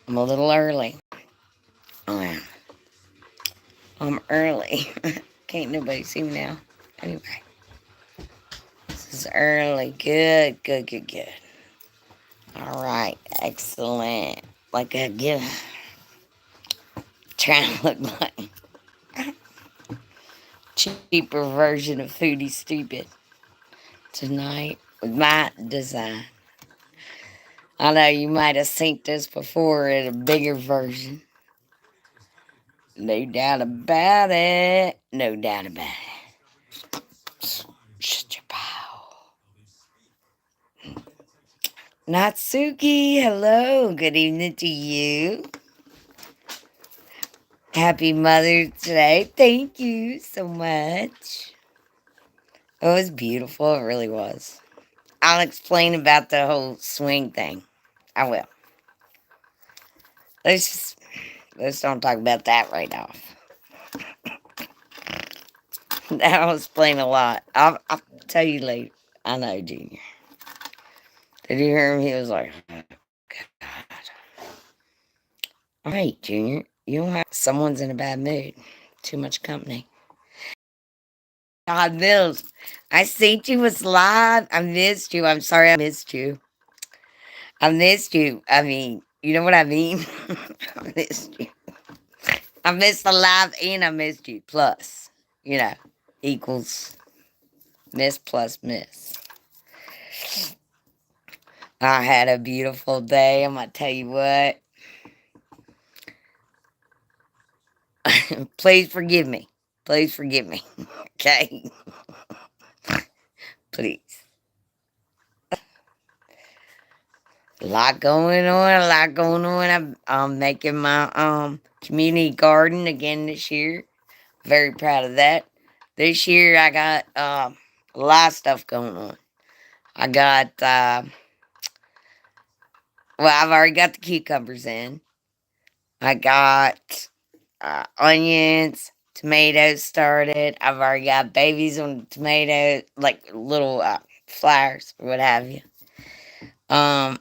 I'm a little early. Oh, yeah. I'm early. Can't nobody see me now. Anyway, this is early. Good, good, good, good. All right, excellent. Like a give, trying to look like cheaper version of Foodie Stupid tonight with my design. I know you might have seen this before in a bigger version. No doubt about it. No doubt about it. Shut your pow. Natsuki, hello. Good evening to you. Happy Mother's Day. Thank you so much. It was beautiful. It really was. I'll explain about the whole swing thing. I will. Let's just let's don't talk about that right now. That'll explain a lot. I'll tell you later. I know, Junior. Did you hear him? He was like, oh, God. All right, Junior. You don't have. Someone's in a bad mood. Too much company. God, Mills. I seen you was live. I missed you. I'm sorry I missed you. I missed you. I mean, you know what I mean? I missed you. I missed the live and I missed you. Plus, you know, equals miss plus miss. I had a beautiful day. I'm going to tell you what. Please forgive me. Please forgive me. Okay? Please. A lot going on. A lot going on. I'm making my community garden again this year. Very proud of that. This year I got a lot of stuff going on. I got I've already got the cucumbers in. I got onions, tomatoes started. I've already got babies on tomatoes, like little flowers or what have you. Um,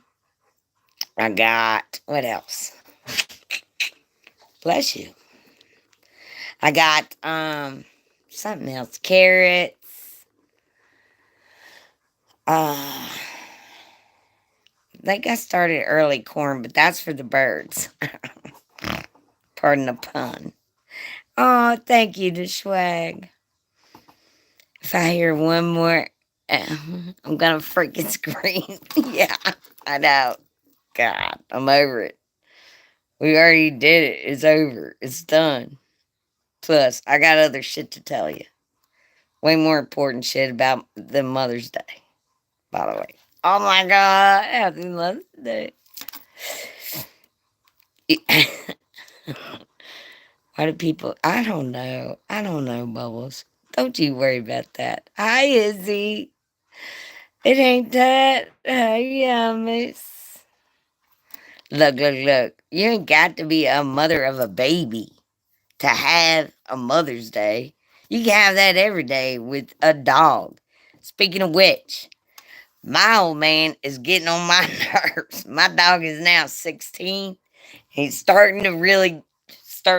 I got what else? Bless you. I got something else. Carrots. I think I started early corn, but that's for the birds. Pardon the pun. Oh, thank you to Swag. If I hear one more, I'm gonna freaking scream. Yeah, I know. God, I'm over it. We already did it. It's over. It's done. Plus, I got other shit to tell you. Way more important shit about than Mother's Day, by the way. Oh my God, happy Mother's Day. Why do people? I don't know. I don't know, Bubbles. Don't you worry about that. Hi, Izzy. It ain't that. Yeah, miss. Look, look, look. You ain't got to be a mother of a baby to have a Mother's Day. You can have that every day with a dog. Speaking of which, my old man is getting on my nerves. My dog is now 16. He's starting to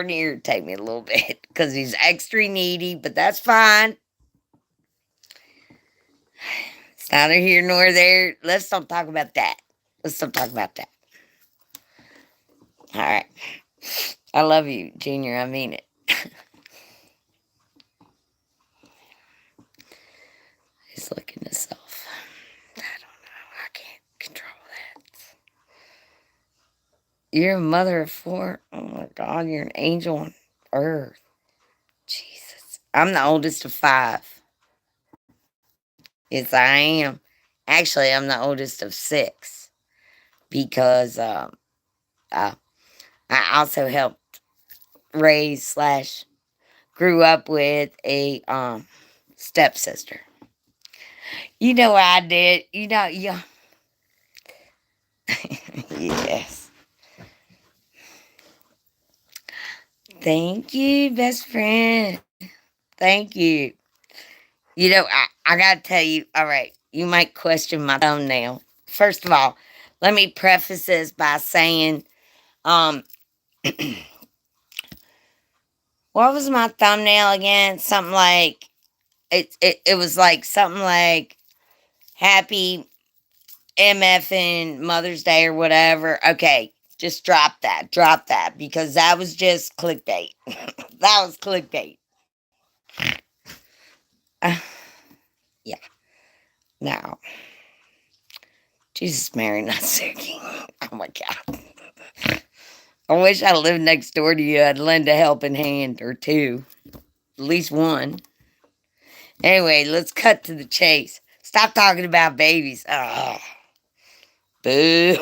irritate me a little bit because he's extra needy, but that's fine. It's neither here nor there. Let's don't talk about that. Let's don't talk about that. All right. I love you, Junior. I mean it. He's looking himself. I don't know. I can't control that. You're a mother of four. Oh my God, you're an angel on earth. Jesus. I'm the oldest of five. Yes, I am. Actually, I'm the oldest of six because uh, I also helped raise slash grew up with a stepsister. You know what I did. Yeah. Yes. Thank you, best friend. Thank you. I gotta tell you, all right, you might question my thumbnail. First of all, let me preface this by saying Um, what was my thumbnail again? Something like it was like something like happy MF and Mother's Day or whatever. Okay, just drop that because that was just clickbait. That was clickbait. Uh, yeah. Now, Jesus, Mary, not Suki. Oh my God. I wish I lived next door to you. I'd lend a helping hand or two, at least one. Anyway, let's cut to the chase. Stop talking about babies. Oh, boo.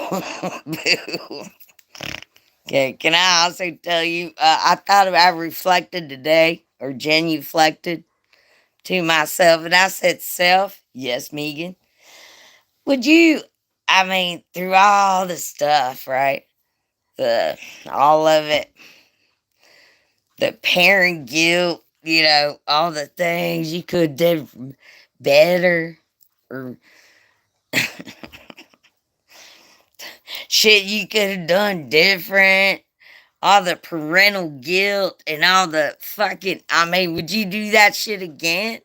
Boo. Okay, can I also tell you, I thought I reflected today, or genuflected to myself, and I said, self, yes, Megan, would you, I mean, through all the stuff, right? The, all of it, the parent guilt, all the things you could do better, or shit you could have done different, all the parental guilt and all the fucking, I mean, would you do that shit again?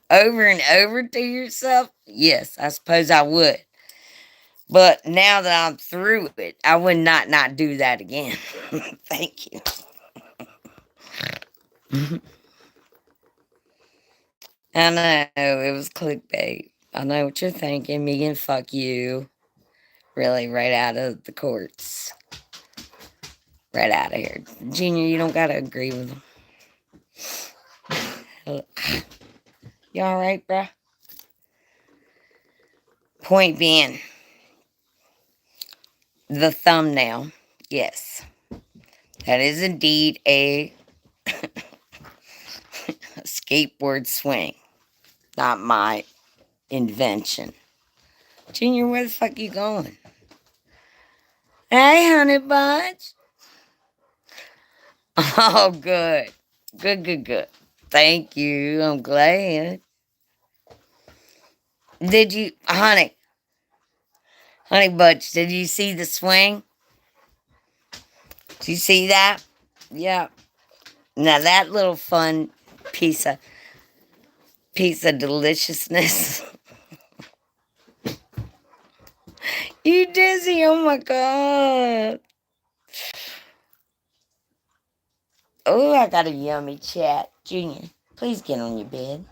Over and over to yourself? Yes, I suppose I would. But now that I'm through it, I would not do that again. Thank you. I know it was clickbait. I know what you're thinking, Megan. Fuck you. Really, right out of the courts. Right out of here. Junior, you don't gotta agree with them. You alright, bruh? Point being, the thumbnail. Yes, that is indeed a skateboard swing. Not my invention. Junior, where the fuck you going? Hey, honey bunch. Oh, good. Good, good, good. Thank you. I'm glad. Did you, honey bunch, did you see the swing? Did you see that? Yeah. Now that little fun piece of deliciousness. You dizzy? Oh my god. Oh, I got a yummy chat. Junior, please get on your bed.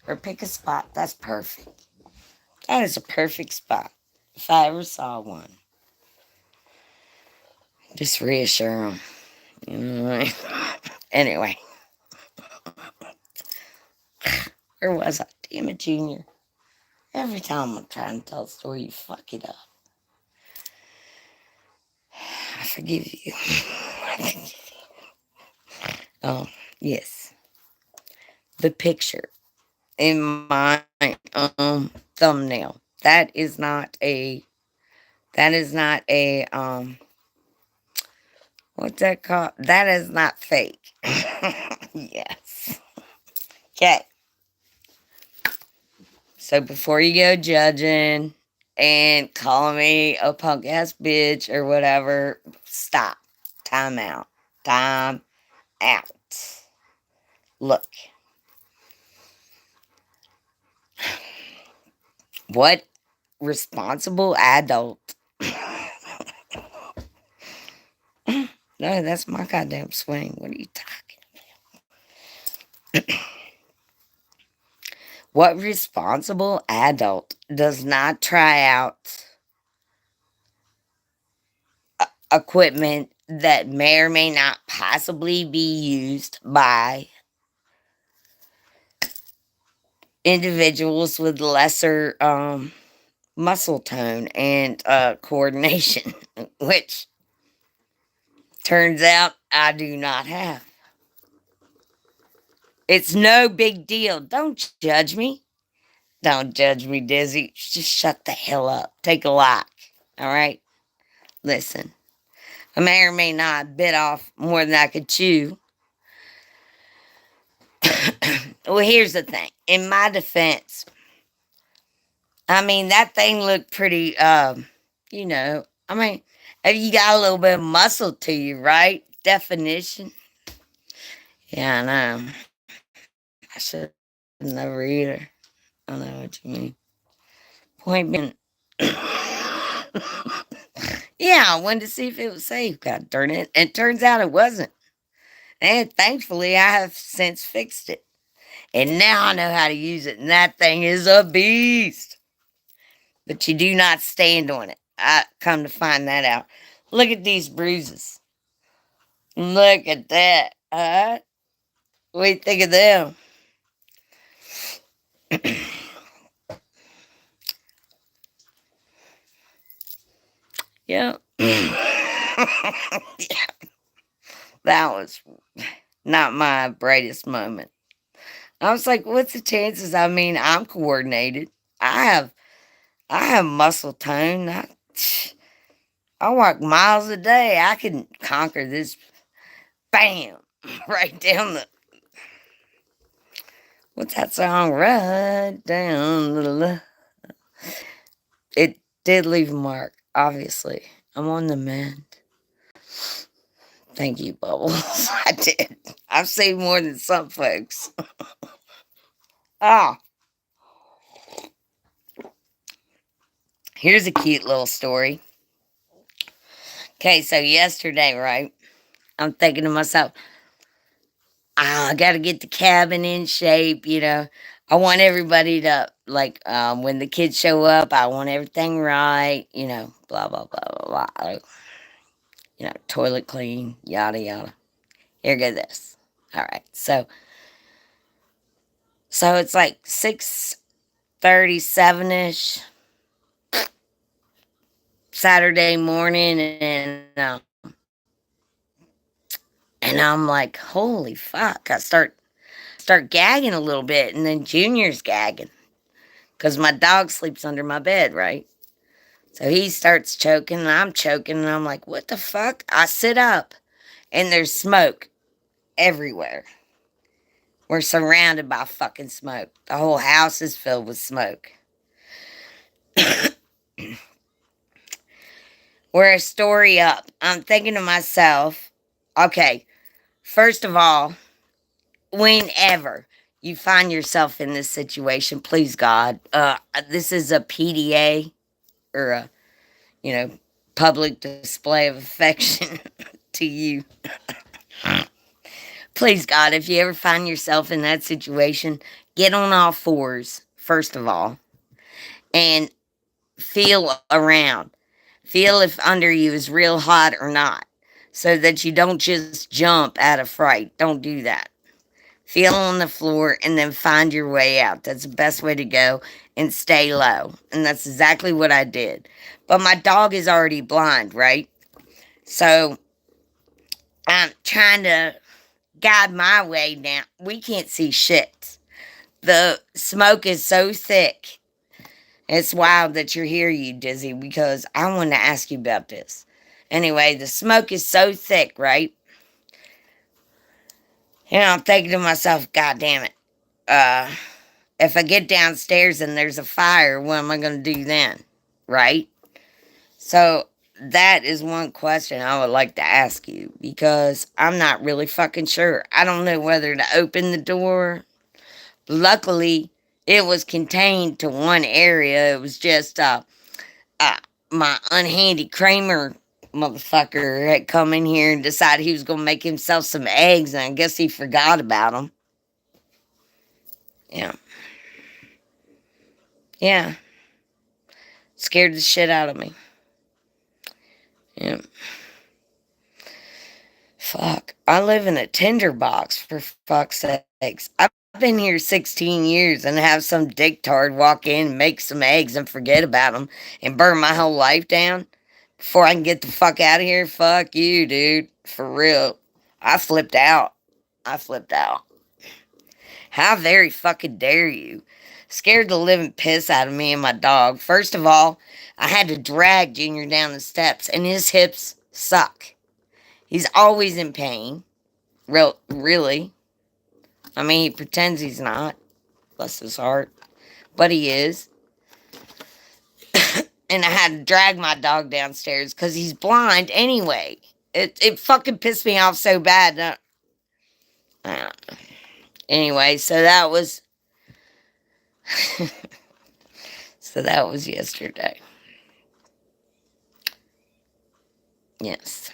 Or pick a spot. That's perfect. That is a perfect spot. If I ever saw one. Just reassure them. You know? Anyway. Where was I? Damn it, Junior. Every time I'm trying to tell a story, you fuck it up. I forgive you. I forgive you. Oh, yes. The picture in my thumbnail. That is not a what's that called? That is not fake. Yes. Okay. So before you go judging and calling me a punk ass bitch or whatever, stop. Time out. Time out. Look. What responsible adult? No, that's my goddamn swing. What are you talking? What responsible adult does not try out equipment that may or may not possibly be used by individuals with lesser muscle tone and coordination, which turns out I do not have. It's no big deal. Don't judge me. Don't judge me, Dizzy. Just shut the hell up. Take a lock. All right? Listen, I may or may not bit off more than I could chew. Well, here's the thing. In my defense, I mean, that thing looked pretty, I mean, if you got a little bit of muscle to you, right? Definition. Yeah, I know. I should never either. I know what you mean. Point being, yeah, I wanted to see if it was safe. God darn it. And it turns out it wasn't. And thankfully, I have since fixed it. And now I know how to use it. And that thing is a beast. But you do not stand on it. I come to find that out. Look at these bruises. Look at that. What do you think of them? Yeah. That was not my brightest moment. I was like, what's the chances? I mean, I'm coordinated. I have I have muscle tone. I walk miles a day. I can conquer this. Bam! Right down the. What's that song? Right down the. It did leave a mark, obviously. I'm on the mend. Thank you, Bubbles. I did. I've saved more than some folks. Ah, here's a cute little story. Okay, so yesterday, right? I'm thinking to myself, I gotta get the cabin in shape, you know. I want everybody to like when the kids show up, I want everything right, you know, blah blah blah blah blah. You know, toilet clean, yada yada. Here go this. All right. So it's like 6:37 ish Saturday morning and I'm like, holy fuck. I start gagging a little bit and then Junior's gagging because my dog sleeps under my bed, right? So he starts choking and I'm choking and I'm like, what the fuck? I sit up and there's smoke everywhere. We're surrounded by fucking smoke. The whole house is filled with smoke. We're a story up. I'm thinking to myself, okay, first of all, whenever you find yourself in this situation, please God, this is a PDA or a, you know, public display of affection to you. Please God, if you ever find yourself in that situation, get on all fours, first of all, and feel around. Feel if under you is real hot or not, so that you don't just jump out of fright. Don't do that. Feel on the floor and then find your way out. That's the best way to go and stay low. And that's exactly what I did. But my dog is already blind, right? So I'm trying to guide my way down. We can't see shit. The smoke is so thick. It's wild that you're here, you Dizzy, because I want to ask you about this. Anyway, the smoke is so thick, right? And I'm thinking to myself, God damn it. Uh, if I get downstairs and there's a fire, what am I going to do then? Right? So that is one question I would like to ask you because I'm not really fucking sure. I don't know whether to open the door. Luckily, it was contained to one area. It was just uh, my unhandy Kramer motherfucker had come in here and decided he was going to make himself some eggs, and I guess he forgot about them. Yeah. Yeah. Scared the shit out of me. Yeah. Fuck. I live in a tinderbox, for fuck's sakes. I've been here 16 years and have some dicktard walk in, make some eggs, and forget about them and burn my whole life down before I can get the fuck out of here. Fuck you, dude. For real. I flipped out. I flipped out. How very fucking dare you? Scared the living piss out of me and my dog. First of all, I had to drag Junior down the steps, and his hips suck. He's always in pain. Really. I mean, he pretends he's not. Bless his heart. But he is. and I had to drag my dog downstairs because he's blind anyway. It fucking pissed me off so bad. Uh, anyway, so that was yesterday. Yes.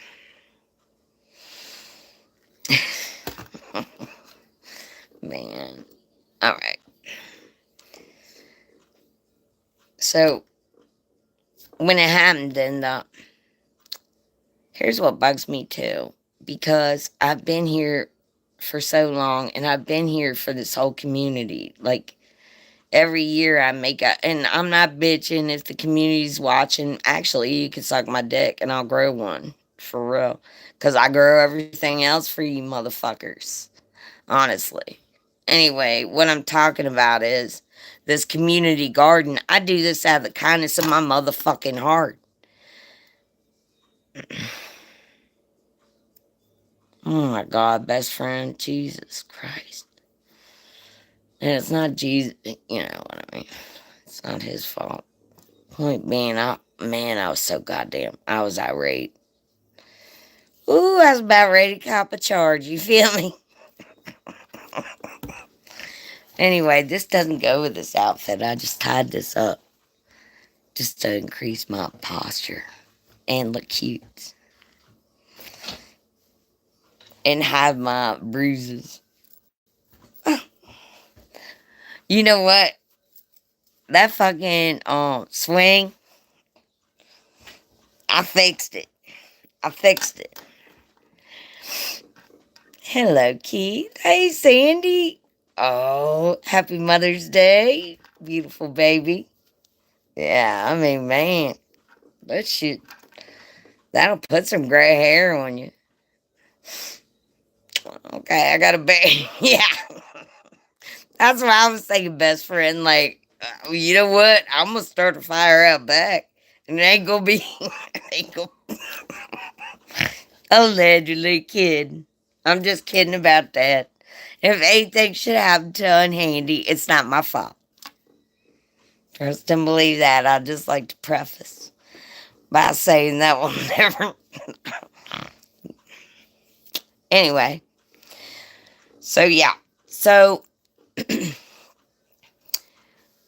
Man. All right. So when it happened, then here's what bugs me too, because I've been here for so long, and I've been here for this whole community. Like every year, and I'm not bitching if the community's watching. Actually, you can suck my dick, and I'll grow one for real, because I grow everything else for you motherfuckers. Honestly. Anyway, what I'm talking about is this community garden. I do this out of the kindness of my motherfucking heart. Oh my God, best friend, Jesus Christ. And it's not Jesus, you know what I mean. It's not his fault. Point being, I was so goddamn, I was irate. Ooh, I was about ready to cop a charge, you feel me? Anyway, this doesn't go with this outfit. I just tied this up just to increase my posture and look cute and hide my bruises. You know what? That fucking swing, I fixed it. I fixed it. Hello, Keith. Hey, Sandy. Oh, happy Mother's Day, beautiful baby. Yeah, I mean, man, that shit, that'll put some gray hair on you. Okay, I got a baby. Yeah, that's what I was thinking, best friend. Like, you know what? I'm gonna start a fire out back, and it ain't gonna be, it ain't gonna, allegedly kidding. I'm just kidding about that. If anything should happen to Unhandy, it's not my fault. Trust and believe that. I'd just like to preface by saying that will never. Anyway, so yeah, so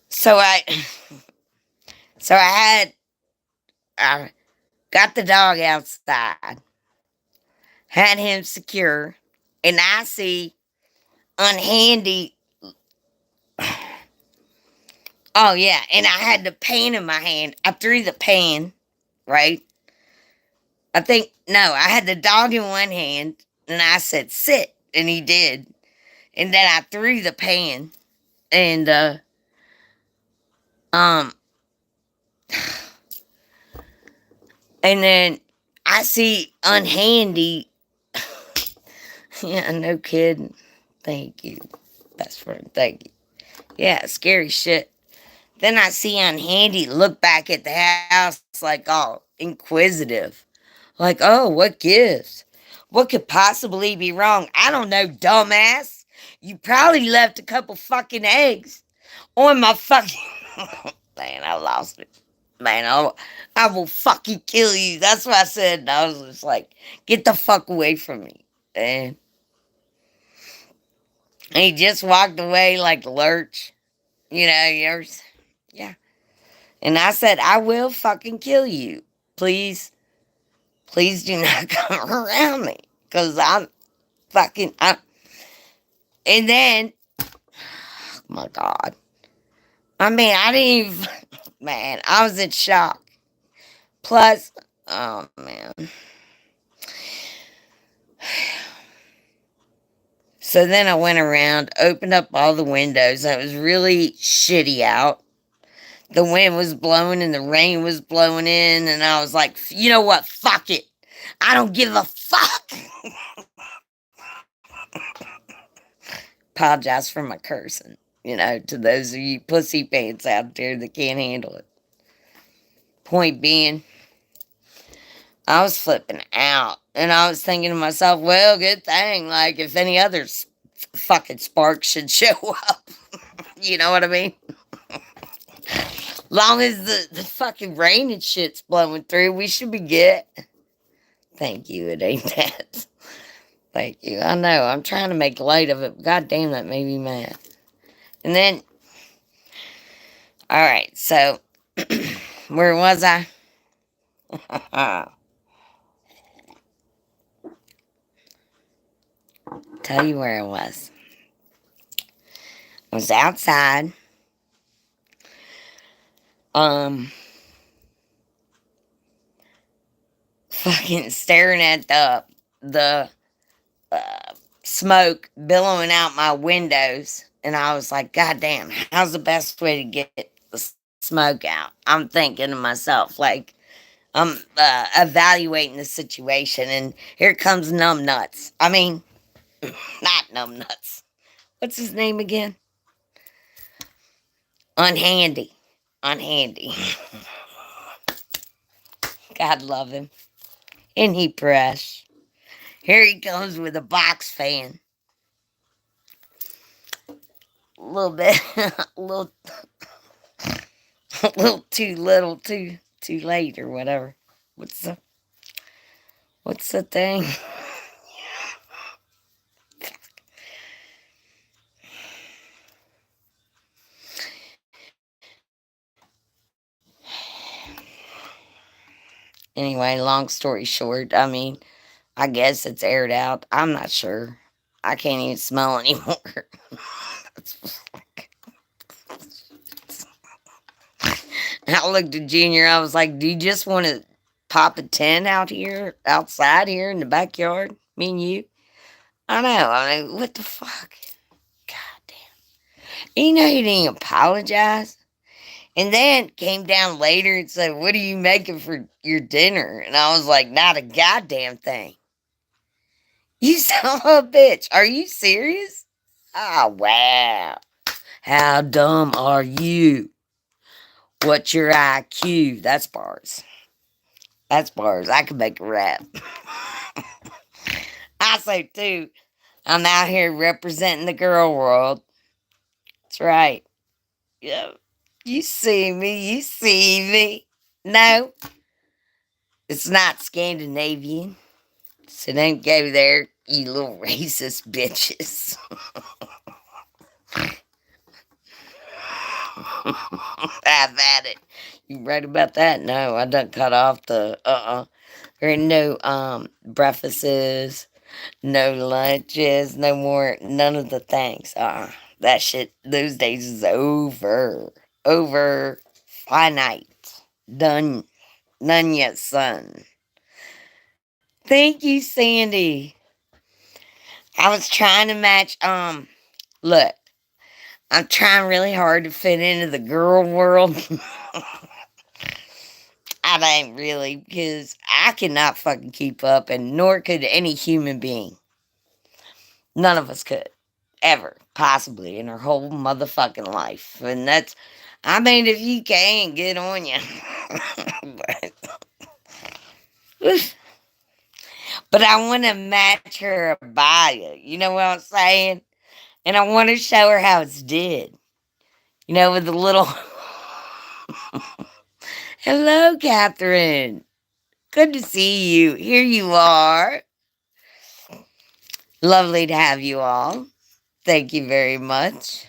so I so I got the dog outside, had him secure, and I see Unhandy. Oh yeah, and I had the pan in my hand. I threw the pan, right? I think no, I had the dog in one hand, and I said sit, and he did, and then I threw the pan, and um, and then I see Unhandy. Yeah, no kidding. Thank you, best friend. Thank you. Yeah, scary shit. Then I see Unhandy look back at the house like all inquisitive. Like, oh, what gives? What could possibly be wrong? I don't know, dumbass. You probably left a couple fucking eggs on my fucking. Man, I lost it. Man, I will fucking kill you. That's what I said. And I was just like, get the fuck away from me. And he just walked away like Lurch. You know, yours. Yeah. And I said, I will fucking kill you. Please do not come around me. Because I'm. And then, oh my God. I mean, I didn't even. Man, I was in shock. Plus, oh man. So then I went around, opened up all the windows. It was really shitty out. The wind was blowing and the rain was blowing in, and I was like, you know what? Fuck it. I don't give a fuck. Apologize for my cursing, to those of you pussy pants out there that can't handle it. Point being, I was flipping out, and I was thinking to myself, well, good thing. Like, if any other fucking spark should show up, you know what I mean? Long as the fucking rain and shit's blowing through, we should be good. Thank you. It ain't that. Thank you. I know. I'm trying to make light of it. God damn, that made me mad. And then, all right. So, where was I? Tell you where I was. I was outside. Um, fucking staring at the smoke billowing out my windows, and I was like, God damn, how's the best way to get the smoke out? I'm thinking to myself, like, I'm evaluating the situation, and here comes numb nuts. I mean, not numb nuts. What's his name again? Unhandy. Unhandy. God love him. Isn't he fresh? Here he comes with a box fan. A little bit, a little, a little too late or whatever. What's the what's the thing? Anyway, long story short, I mean, I guess it's aired out. I'm not sure. I can't even smell anymore. I looked at Junior. I was like, "Do you just want to pop a tent out here, outside here in the backyard? Me and you?" I know. I mean, what the fuck? God damn. You know, he didn't apologize. And then came down later and said, "What are you making for your dinner?" And I was like, "Not a goddamn thing." You son of a bitch. Are you serious? Oh, wow. How dumb are you? What's your IQ? That's bars. That's bars. I could make a rap. I say, too, I'm out here representing the girl world. That's right. Yeah. You see me. You see me. No, it's not Scandinavian. So don't go there, you little racist bitches. Have at it. You right about that? No, I done cut off the There ain't no breakfasts, no lunches, no more, none of the things. That shit, those days is over. Over. Finite. Done. None yet, son. Thank you, Sandy. I was trying to match look, I'm trying really hard to fit into the girl world. I ain't really, because I cannot fucking keep up, and nor could any human being. None of us could. Ever. Possibly in our whole motherfucking life. And that's, I mean, if you can, get on you. but, but I want to match her bio. You know what I'm saying? And I want to show her how it's did. You know, with the little. Hello, Catherine. Good to see you. Here you are. Lovely to have you all. Thank you very much.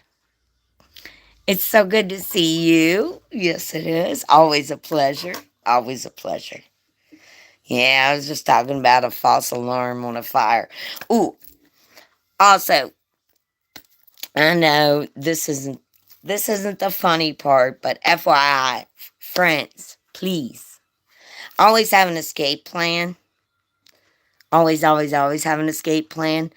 It's so good to see you. Yes, it is. Always a pleasure. Always a pleasure. Yeah, I was just talking about a false alarm on a fire. Ooh, also, I know this isn't the funny part, but FYI, friends, please always have an escape plan. Always, always, always have an escape plan.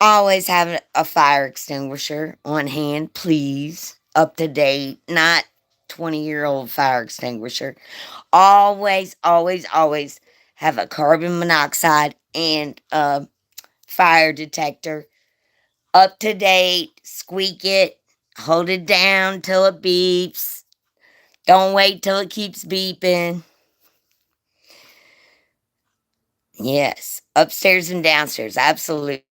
Always have a fire extinguisher on hand, please. Up to date, not 20-year-old fire extinguisher. Always, always, always have a carbon monoxide and a fire detector. Up to date, squeak it, hold it down till it beeps. Don't wait till it keeps beeping. Yes, upstairs and downstairs, absolutely.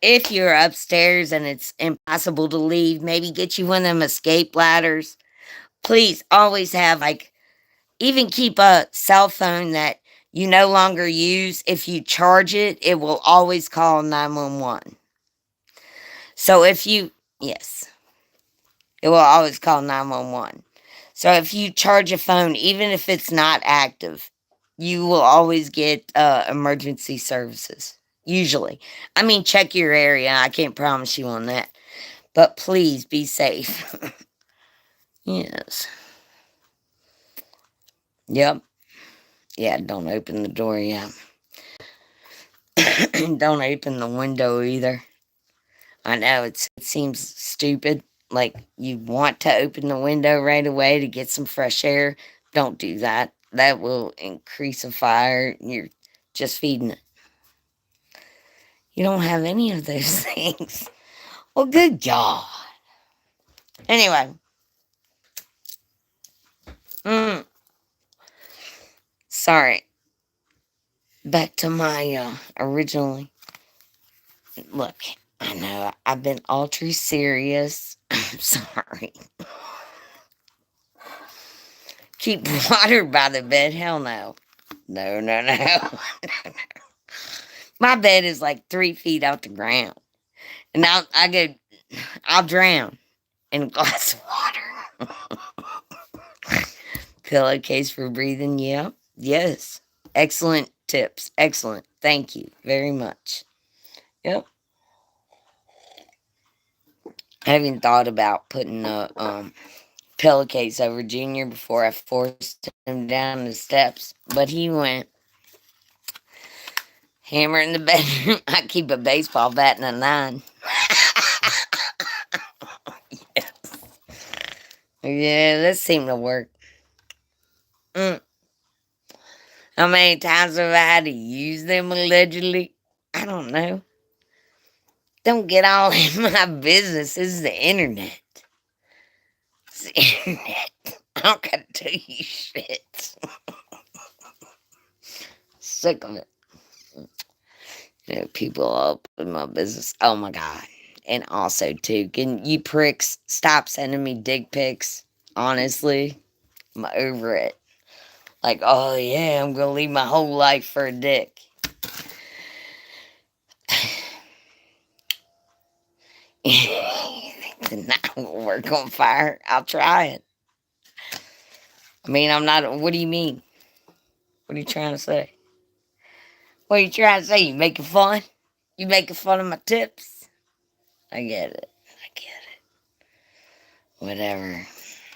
If you're upstairs and it's impossible to leave, maybe get you one of them escape ladders. Please always have, like, even keep a cell phone that you no longer use. If you charge it, it will always call 911. So if you, yes, it will always call 911. So if you charge a phone, even if it's not active, you will always get emergency services. Usually. I mean, check your area. I can't promise you on that. But please be safe. Yes. Yep. Yeah, don't open the door. Yeah. Don't open the window either. I know it seems stupid. Like you want to open the window right away to get some fresh air. Don't do that. That will increase a fire. You're just feeding it. You don't have any of those things. Well, good God. Anyway, mm, sorry. Back to my originally. Look, I know I've been ultra serious. I'm sorry. Keep water by the bed? Hell no. No, no, no. My bed is like 3 feet off the ground. And I'll drown in a glass of water. Pillowcase for breathing, yeah. Yes. Excellent tips. Excellent. Thank you very much. Yep. I haven't thought about putting a pillowcase over Junior before I forced him down the steps. But he went hammer in the bedroom. I keep a baseball bat and a 9. Yeah, that seemed to work. Mm. How many times have I had to use them allegedly? I don't know. Don't get all in my business. This is the internet. It's the internet. I don't gotta tell you shit. Sick of it. You know, people up in my business. Oh my God. And also, too, can you pricks stop sending me dick pics? Honestly, I'm over it. Like, oh yeah, I'm gonna leave my whole life for a dick. That will work on fire. I'll try it. I mean, I'm not. What do you mean? What are you trying to say? What are you trying to say? You making fun? You making fun of my tips? I get it. I get it. Whatever.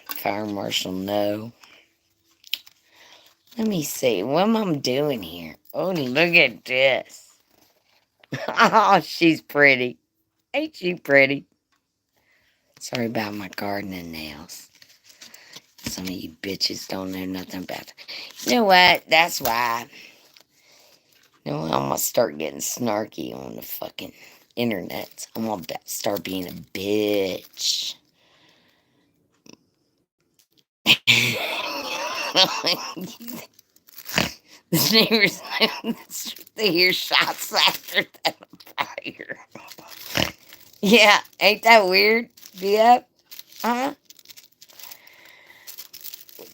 Fire marshal, no. Let me see. What am I doing here? Oh, look at this. Oh, she's pretty. Ain't she pretty? Sorry about my gardening nails. Some of you bitches don't know nothing about that. You know what? That's why. You know what? I'm gonna start getting snarky on the fucking internet. I'm gonna start being a bitch. The neighbors they hear shots after that fire. Yeah, ain't that weird? Yep. Huh?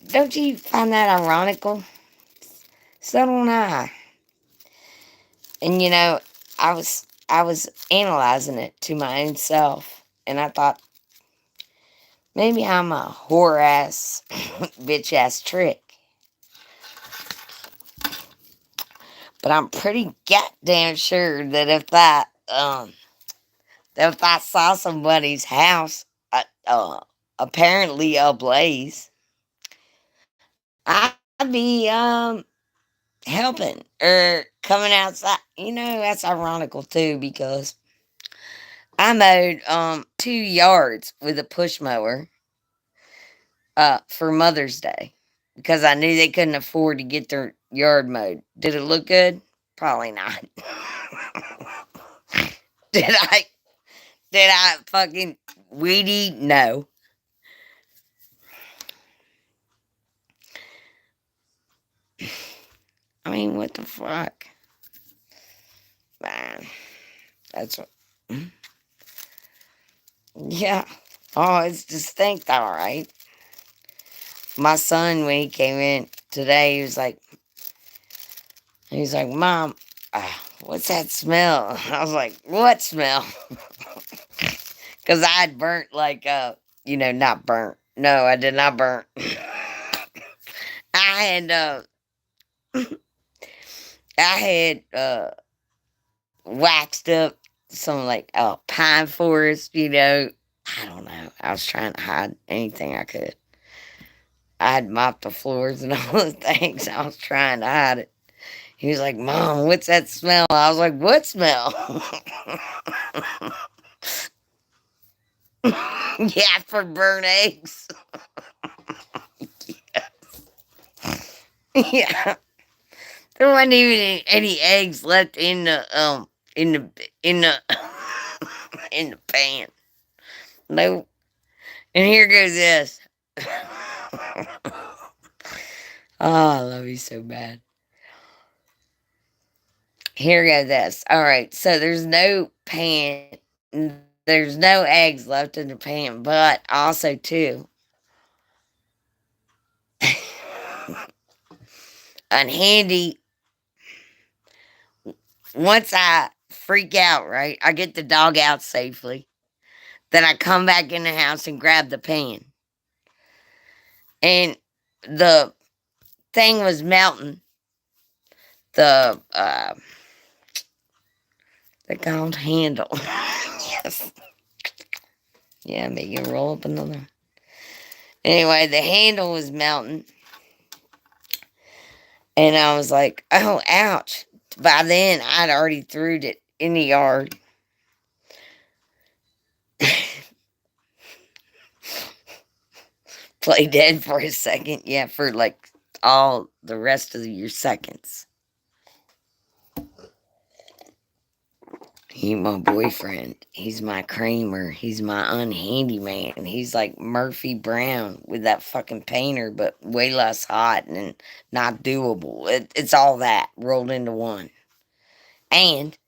Don't you find that ironical? So don't I. And I was analyzing it to my own self, and I thought maybe I'm a whore ass, bitch ass trick. But I'm pretty goddamn sure that if I saw somebody's house, apparently ablaze, I'd be helping or coming outside. That's ironical too because I mowed 2 yards with a push mower for Mother's Day because I knew they couldn't afford to get their yard mowed. Did it look good? Probably not. did I did I fucking weedy? No. I mean, what the fuck? Man, that's what. Yeah. Oh, it's distinct, all right. my son, when he came in today, he was like, Mom, what's that smell? I was like, what smell? Because I had burnt, like, not burnt. No, I did not burn. I had, waxed up some, like, pine forest, I don't know. I was trying to hide anything I could. I had mopped the floors and all the things. I was trying to hide it. He was like, Mom, what's that smell? I was like, what smell? Yeah, for burnt eggs. Yeah. There wasn't even any eggs left in the in the in the pan. Nope. And here goes this. Oh, I love you so bad. Here goes this. All right, so there's no eggs left in the pan, but also too, unhandy. Once I freak out, right, I get the dog out safely. Then I come back in the house and grab the pan, and the thing was melting. The the gold handle. Yes. Yeah, make it roll up another. Anyway, the handle was melting, and I was like, "Oh, ouch!" By then, I'd already threw it in the yard. Play dead for a second, yeah, for like all the rest of your seconds. He's my boyfriend. He's my Kramer. He's my unhandy man. He's like Murphy Brown with that fucking painter, but way less hot and not doable. It's all that rolled into one. And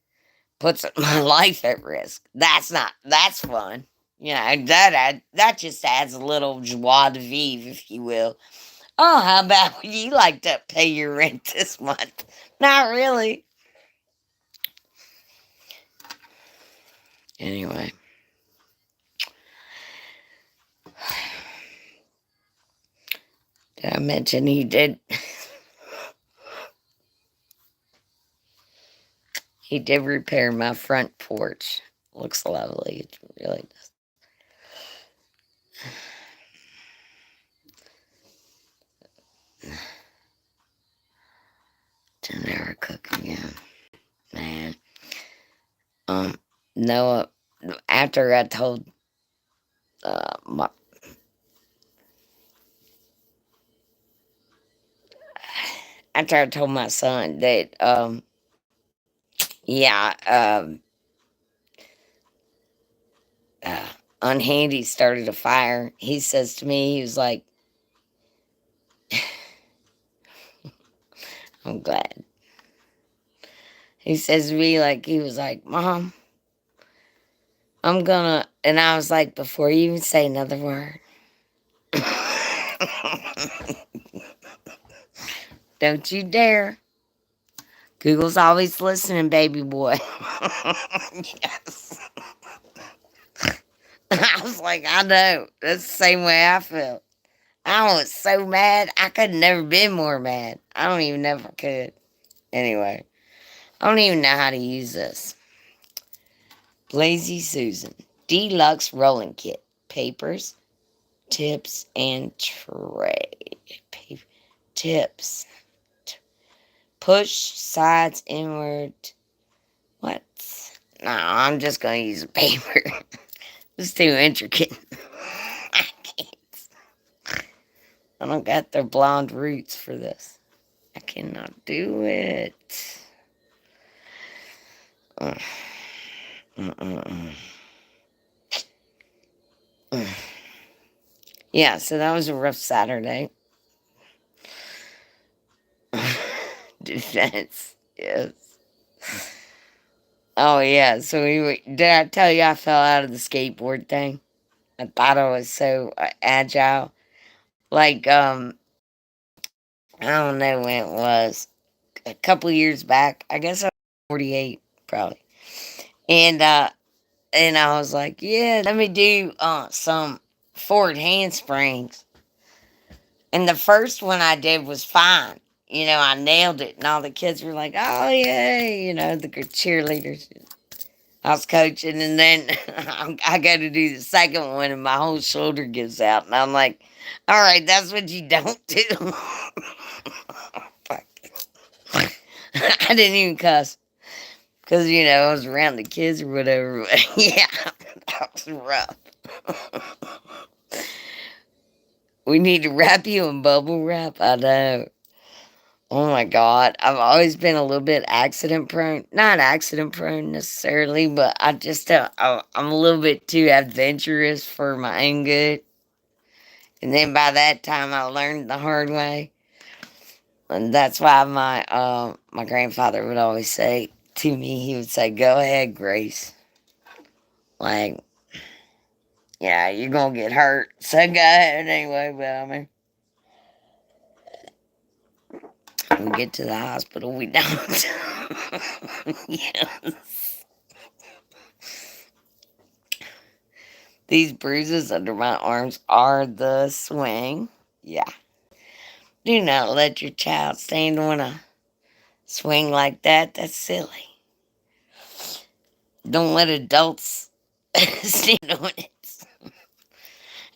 puts my life at risk. That's fun. That just adds a little joie de vivre, if you will. Oh, how about would you like to pay your rent this month? Not really. Anyway. Did I mention he did? He did repair my front porch. Looks lovely. It really does. Dinner cooking, yeah. Man. Noah, after I told my after I told my son that yeah, uh, unhandy started a fire, he says to me, he was like, I'm glad. He says to me, like, he was like, Mom, I'm gonna, and I was like, before you even say another word, don't you dare. Google's always listening, baby boy. Yes. I was like, I know. That's the same way I felt. I was so mad. I could have never been more mad. I don't even know if I could. Anyway, I don't even know how to use this. Lazy Susan. Deluxe rolling kit. Papers, tips, and tray. Tips. Push sides inward. What? No, I'm just going to use a paper. It's too intricate. I can't. I don't got the blonde roots for this. I cannot do it. Mm. Mm-mm-mm. Yeah, so that was a rough Saturday. Defense, yes. Oh yeah, so did I tell you I fell out of the skateboard thing? I thought I was so agile. Like, I don't know when it was. A couple years back. I guess I was 48, probably. And, I was like, yeah, let me do, some forward handsprings. And the first one I did was fine. I nailed it. And all the kids were like, oh, yeah, the good cheerleaders. I was coaching, and then I got to do the second one, and my whole shoulder gives out. And I'm like, all right, that's what you don't do. Fuck. I didn't even cuss because, I was around the kids or whatever. But yeah, that was rough. We need to wrap you in bubble wrap. I know. Oh my God. I've always been a little bit accident prone. Not accident prone necessarily, but I'm a little bit too adventurous for my own good. And then by that time, I learned the hard way. And that's why my grandfather would always say to me, he would say, go ahead, Grace. Like, yeah, you're going to get hurt. So go ahead anyway, but I mean, we get to the hospital, we don't. Yeah. These bruises under my arms are the swing. Yeah. Do not let your child stand on a swing like that. That's silly. Don't let adults stand on it.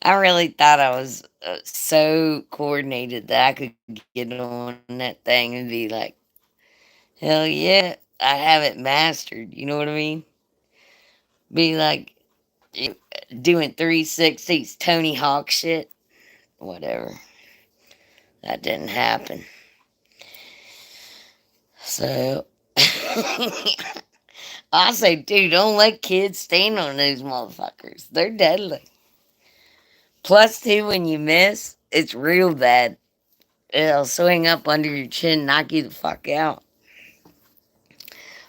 I really thought I was so coordinated that I could get on that thing and be like, hell yeah, I have it mastered. You know what I mean? Be like doing 360s, Tony Hawk shit. Whatever. That didn't happen. So, I say, dude, don't let kids stand on those motherfuckers. They're deadly. Plus, too, when you miss, it's real bad. It'll swing up under your chin, knock you the fuck out.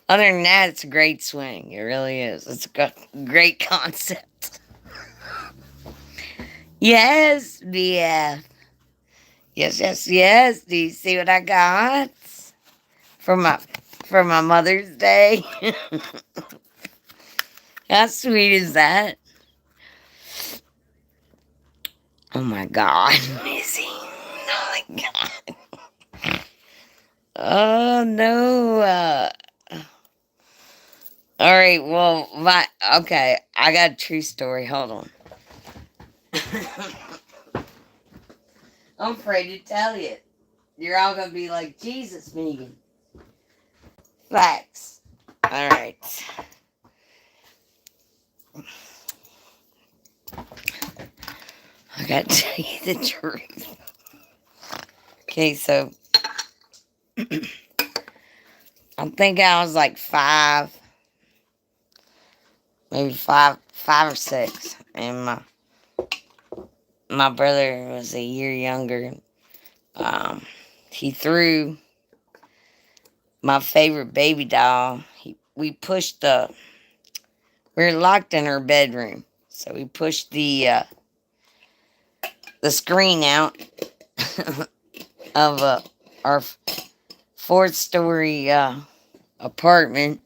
Other than that, it's a great swing. It really is. It's a great concept. Yes, BF. Yes, yes, yes. Do you see what I got for my for my Mother's Day? How sweet is that? Oh my God, Missy. Oh my God. Oh no. All right. Well, okay. I got a true story. Hold on. I'm afraid to tell you. You're all gonna be like, Jesus, Megan. Facts. All right. I gotta tell you the truth. Okay, so I think I was like 5, maybe five or 6, and my brother was a year younger. Um, he threw my favorite baby doll. We pushed we were locked in our bedroom, so we pushed the screen out of our 4th-story apartment.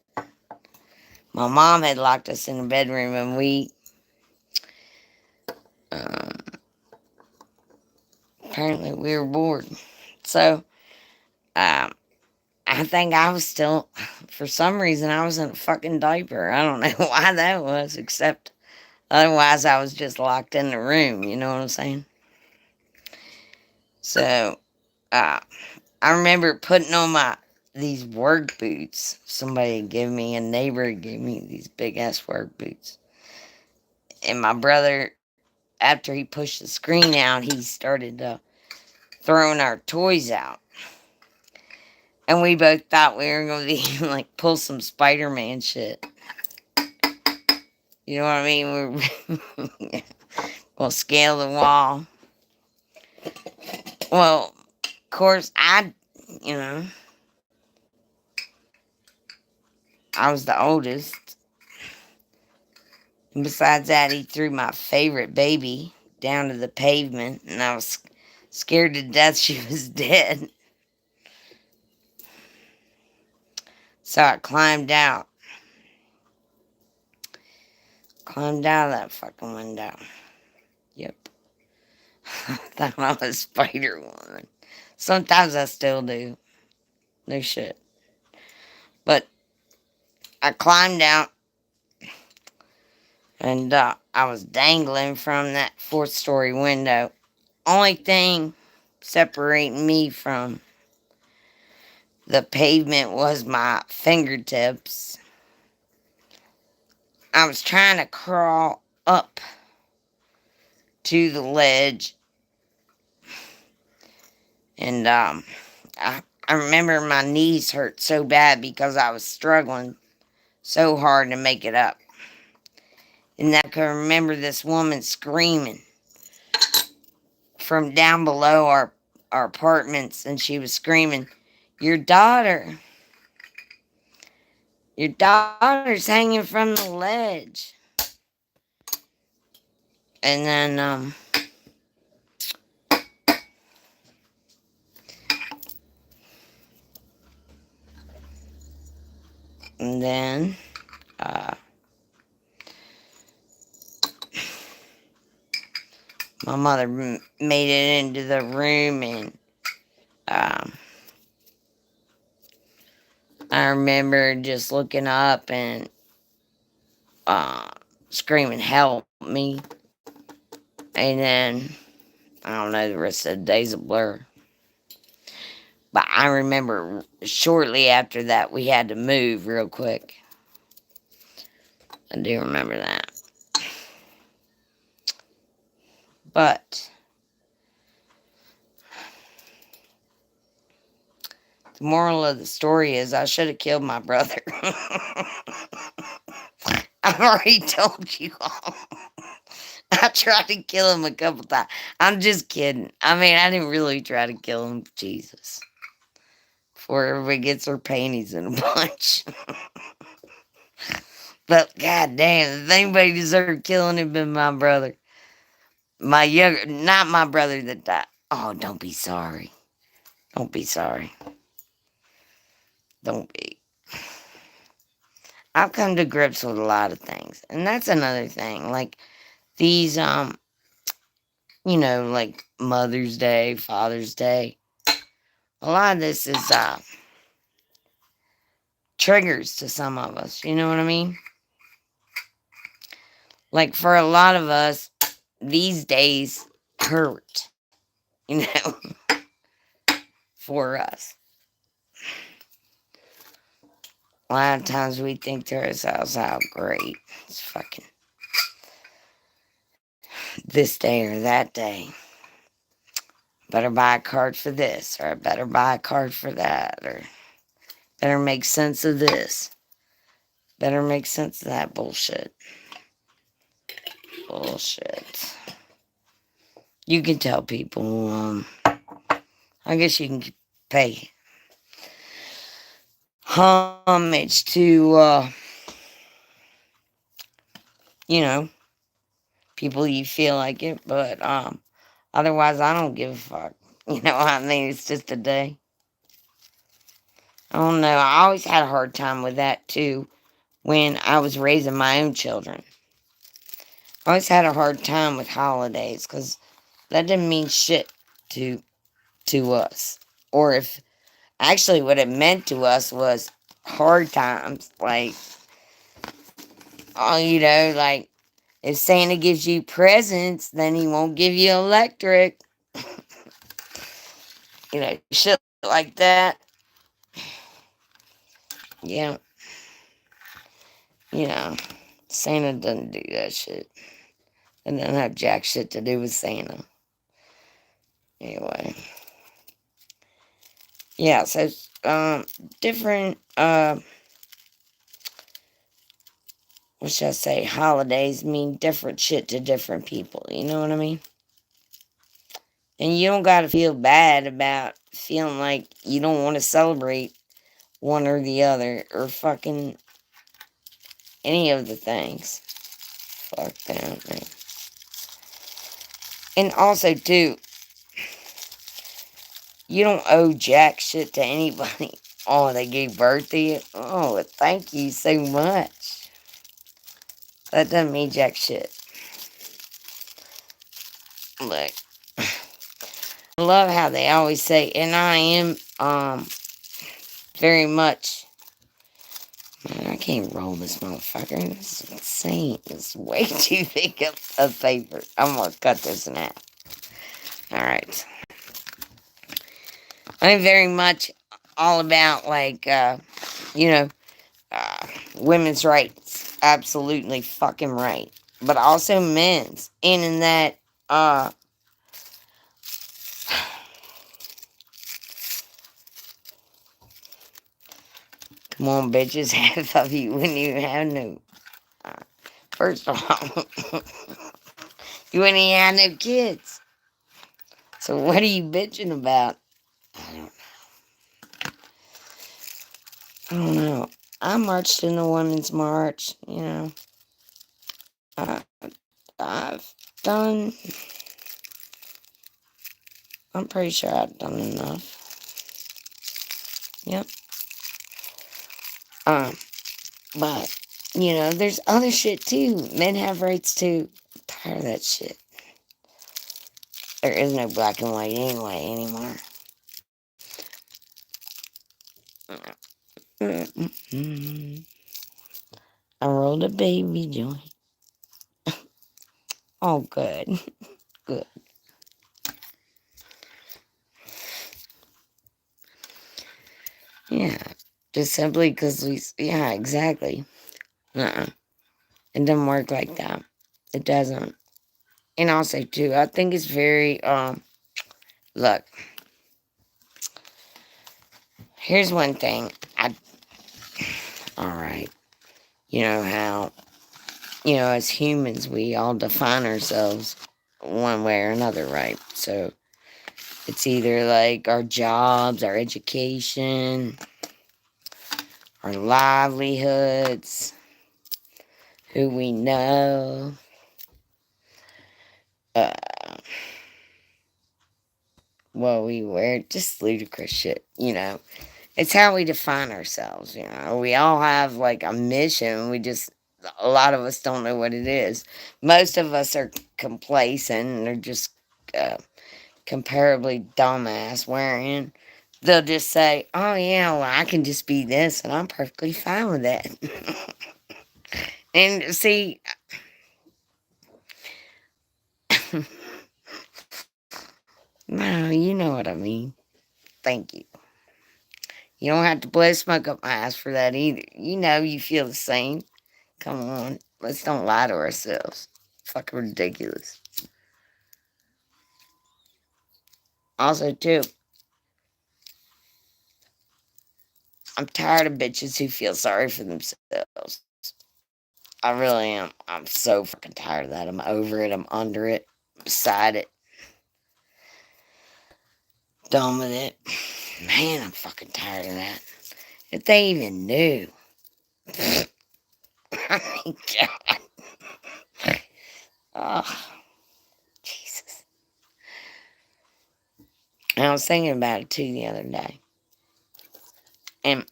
My mom had locked us in the bedroom, and um, apparently we were bored. So um, I think I was still, for some reason, I was in a fucking diaper. I don't know why that was, except otherwise I was just locked in the room. You know what I'm saying? So uh, I remember putting on these work boots. Somebody gave me, a neighbor gave me these big ass work boots. And my brother, after he pushed the screen out, he started throwing our toys out. And we both thought we were going to be like, pull some Spider-Man shit. You know what I mean? We're going to scale the wall. Well, of course, you know, I was the oldest. And besides that, he threw my favorite baby down to the pavement. And I was scared to death she was dead. So I climbed out. Climbed out of that fucking window. Yep. Thought I was Spider Woman. Sometimes I still do. No shit. But I climbed out and I was dangling from that fourth story window. Only thing separating me from the pavement was my fingertips. I was trying to crawl up to the ledge, and I remember my knees hurt so bad because I was struggling so hard to make it up. And I can remember this woman screaming from down below our apartments, and she was screaming, "Your daughter! Your daughter's hanging from the ledge." And then, and then, uh, my mother made it into the room, and um, I remember just looking up and uh, screaming, "Help me!" And then I don't know, the rest of the day's a blur. But I remember shortly after that we had to move real quick. I do remember that. But the moral of the story is I should have killed my brother. I've already told you all. I tried to kill him a couple times. I'm just kidding. I mean, I didn't really try to kill him. Jesus. Before everybody gets their panties in a bunch. But goddamn, if anybody deserved killing, it'd been my brother. My younger, not my brother that died. Oh, don't be sorry. Don't be sorry. Don't be. I've come to grips with a lot of things. And that's another thing. Like these, like Mother's Day, Father's Day. A lot of this is triggers to some of us. You know what I mean? Like for a lot of us, these days hurt. You know, for us. A lot of times we think to ourselves how great it's fucking this day or that day. Better buy a card for this, or I better buy a card for that, or better make sense of this. Better make sense of that bullshit. Bullshit. You can tell people, I guess you can pay homage to, you know, people you feel like it, but, otherwise I don't give a fuck. You know what I mean? It's just a day. I don't know. I always had a hard time with that too when I was raising my own children. I always had a hard time with holidays because that didn't mean shit to us. Or if actually what it meant to us was hard times. Like, oh, like if Santa gives you presents, then he won't give you electric. Shit like that. Yeah. You know, Santa doesn't do that shit. It doesn't have jack shit to do with Santa. Anyway. Yeah, so different what should I say, holidays mean different shit to different people, you know what I mean? And you don't gotta feel bad about feeling like you don't want to celebrate one or the other or fucking any of the things. Fuck that, man. And also too, You don't owe jack shit to anybody. Oh, they gave birth to you? Oh, thank you so much. That doesn't mean jack shit. Look, I love how they always say, and I am very much. Man, I can't roll this motherfucker. This is insane. It's way too thick of paper. I'm gonna cut this in half. Alright. I'm very much all about, like, you know, uh, women's rights. Absolutely fucking right. But also men's. And in that, come on, bitches, half of you wouldn't even have no. Uh, First of all, you wouldn't even have no kids. So what are you bitching about? I don't know. I marched in the Women's March, you know. Uh, I've done, I'm pretty sure I've done enough. Yep. Um, but, there's other shit too. Men have rights too. I'm tired of that shit. There is no black and white anyway anymore. I rolled a baby joint. Oh, good. Good. Yeah. Just simply because yeah, exactly. Uh-uh. It doesn't work like that. It doesn't. And also, too, I think it's very, look, here's one thing. Alright. You know how, as humans, we all define ourselves one way or another, right? So, it's either like our jobs, our education, our livelihoods, who we know, uh, what we wear, just ludicrous shit. It's how we define ourselves. We all have like a mission. A lot of us don't know what it is. Most of us are complacent and are just uh, comparably dumbass, wherein they'll just say, oh, yeah, well, I can just be this and I'm perfectly fine with that. And see, no, you know what I mean. Thank you. You don't have to blow smoke up my ass for that either. You feel the same. Come on. Let's don't lie to ourselves. Fucking ridiculous. Also, too, I'm tired of bitches who feel sorry for themselves. I really am. I'm so fucking tired of that. I'm over it. I'm under it. Beside it. Done with it. Man, I'm fucking tired of that. If they even knew. I mean, God. Oh, Jesus. And I was thinking about it too the other day. And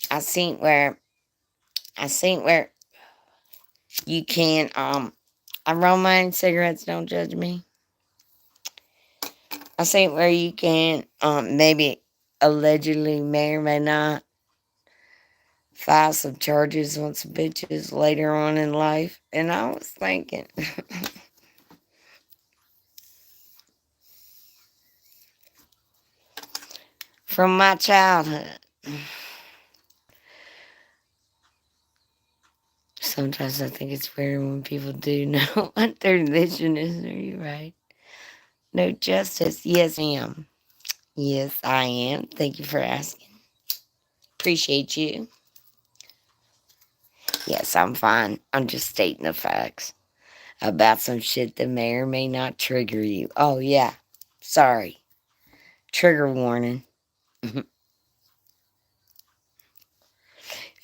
I seen where you can, I roll my own cigarettes, don't judge me. I seen where you can, maybe allegedly may or may not file some charges on some bitches later on in life. And I was thinking, from my childhood, sometimes I think it's weird when people do know what their mission is. Are you right? No justice. Yes, I am. Yes, I am. Thank you for asking. Appreciate you. Yes, I'm fine. I'm just stating the facts about some shit that may or may not trigger you. Oh, yeah. Sorry. Trigger warning. If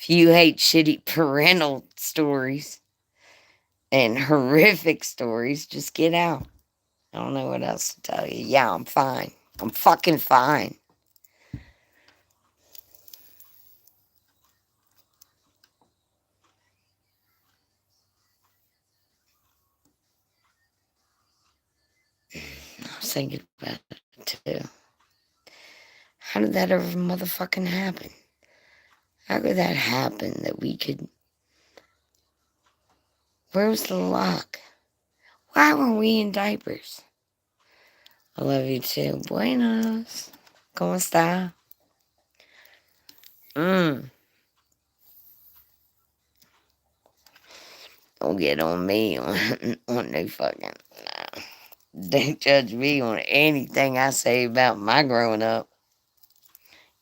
you hate shitty parental stories and horrific stories, just get out. I don't know what else to tell you. Yeah, I'm fine. I'm fucking fine. thinking about it too. How did that ever motherfucking happen? How could that happen that we could. Where was the lock? Why were we in diapers? I love you too. Buenos. ¿Cómo está? Mm. Don't get on me on no fucking. No. Don't judge me on anything I say about my growing up.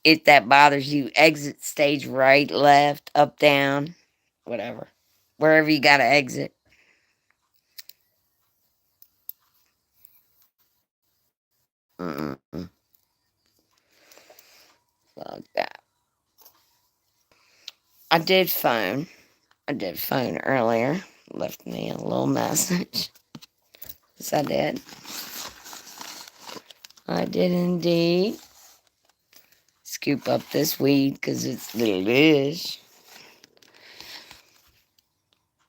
If that bothers you, exit stage right, left, up, down, whatever. Wherever you gotta exit. Mm-mm. Fuck that. I did phone. I did phone earlier. Left me a little message. Yes, I did. I did indeed. Scoop up this weed because it's delish.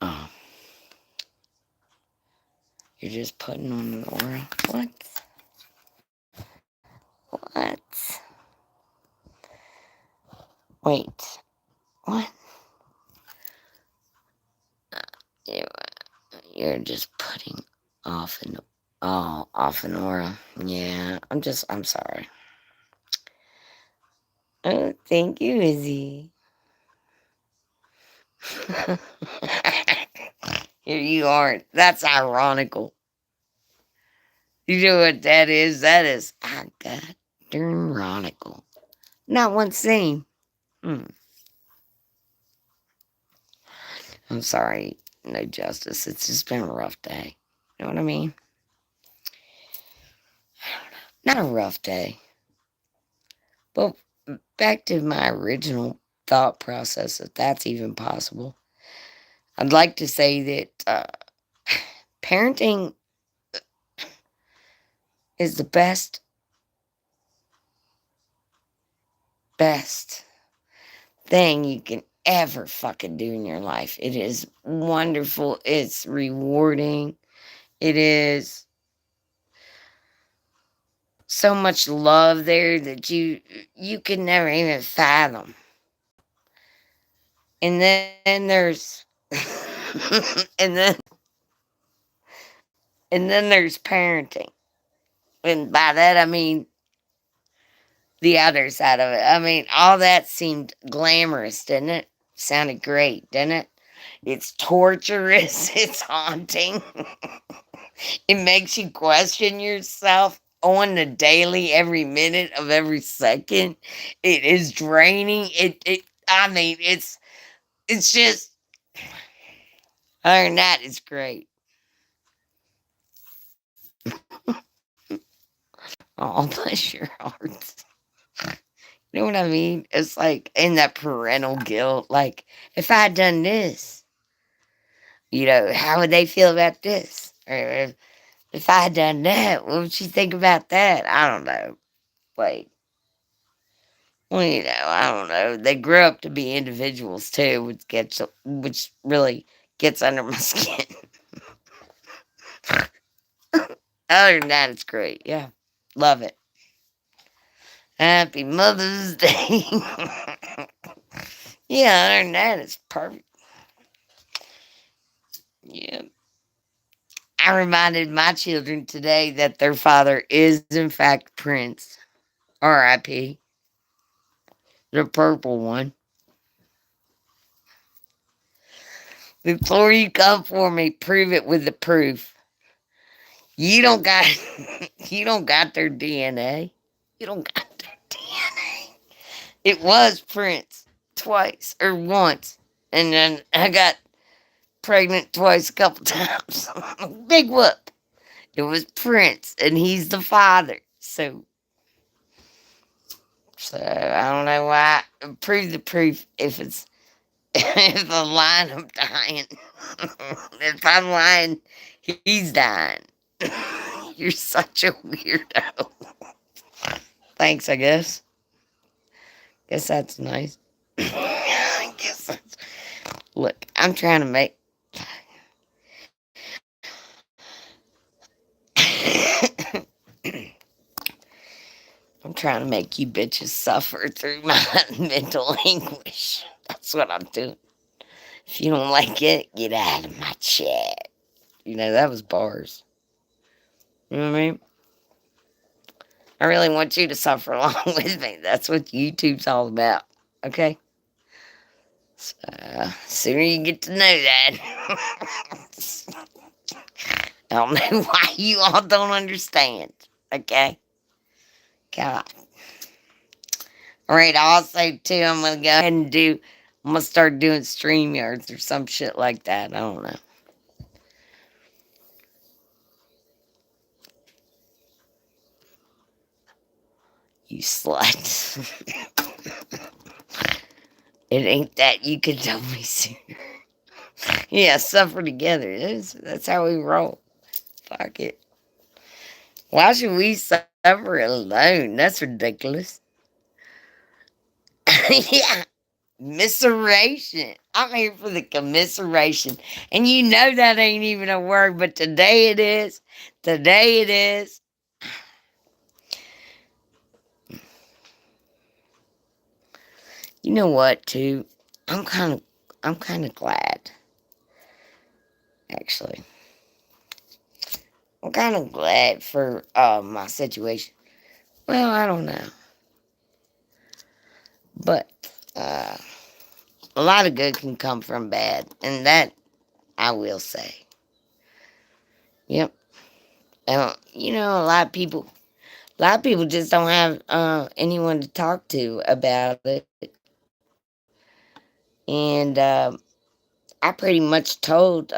Oh, you're just putting on an aura. What? What? Wait. What? You, you're just putting off an off an aura. Yeah, I'm sorry. Oh, thank you, Izzy. Here you are. That's ironical. You know what that is? That is, I got darn ironical. Not one scene. Hmm. I'm sorry. No justice. It's just been a rough day. You know what I mean? Not a rough day. But back to my original thought process, if that's even possible. I'd like to say that parenting is the best thing you can ever fucking do in your life. It is wonderful. It's rewarding. It is so much love there that you can never even fathom. And then there's and then there's parenting. And by that I mean the other side of it. I mean, all that seemed glamorous, didn't it? Sounded great, didn't it? It's torturous, it's haunting. It makes you question yourself on the daily, every minute of every second. It is draining. It I mean, it's just other than that, it's great. Oh, bless your hearts. You know what I mean? It's like in that parental guilt. Like, if I had done this, how would they feel about this? Or if I had done that, what would she think about that? I don't know. Like, well, I don't know. They grow up to be individuals too, which really gets under my skin. Other than that, it's great. Yeah, love it. Happy Mother's Day. Yeah, other than that, it's perfect. Yeah. I reminded my children today that their father is, in fact, Prince. R.I.P. The purple one. Before you come for me, prove it with the proof. You don't got you don't got their DNA. You don't got their DNA. It was Prince twice or once. And then I got pregnant twice a couple times. Big whoop. It was Prince and he's the father. So I don't know why. Prove the proof if it's if I'm lying, I'm dying. If I'm lying, he's dying. You're such a weirdo. Thanks, I guess. Guess that's nice. I guess that's. Look, I'm trying to make. trying to make you bitches suffer through my mental anguish. That's what I'm doing. If you don't like it, get out of my chat. That was bars. You know what I mean? I really want you to suffer along with me. That's what YouTube's all about. Okay? So, sooner you get to know that. I don't know why you all don't understand. Okay? God. Alright, also, too, I'm going to go ahead and I'm going to start doing StreamYards or some shit like that. I don't know. You slut. It ain't that you could tell me sooner. Yeah, suffer together. That's how we roll. Fuck it. Why should we suffer alone? That's ridiculous. Yeah, commiseration. I'm here for the commiseration. And you know that ain't even a word, but today it is. Today it is. You know what, too? I'm kind of glad, actually. I'm kind of glad for my situation. Well, I don't know. But a lot of good can come from bad. And that I will say. Yep. A lot of people just don't have anyone to talk to about it. And I pretty much told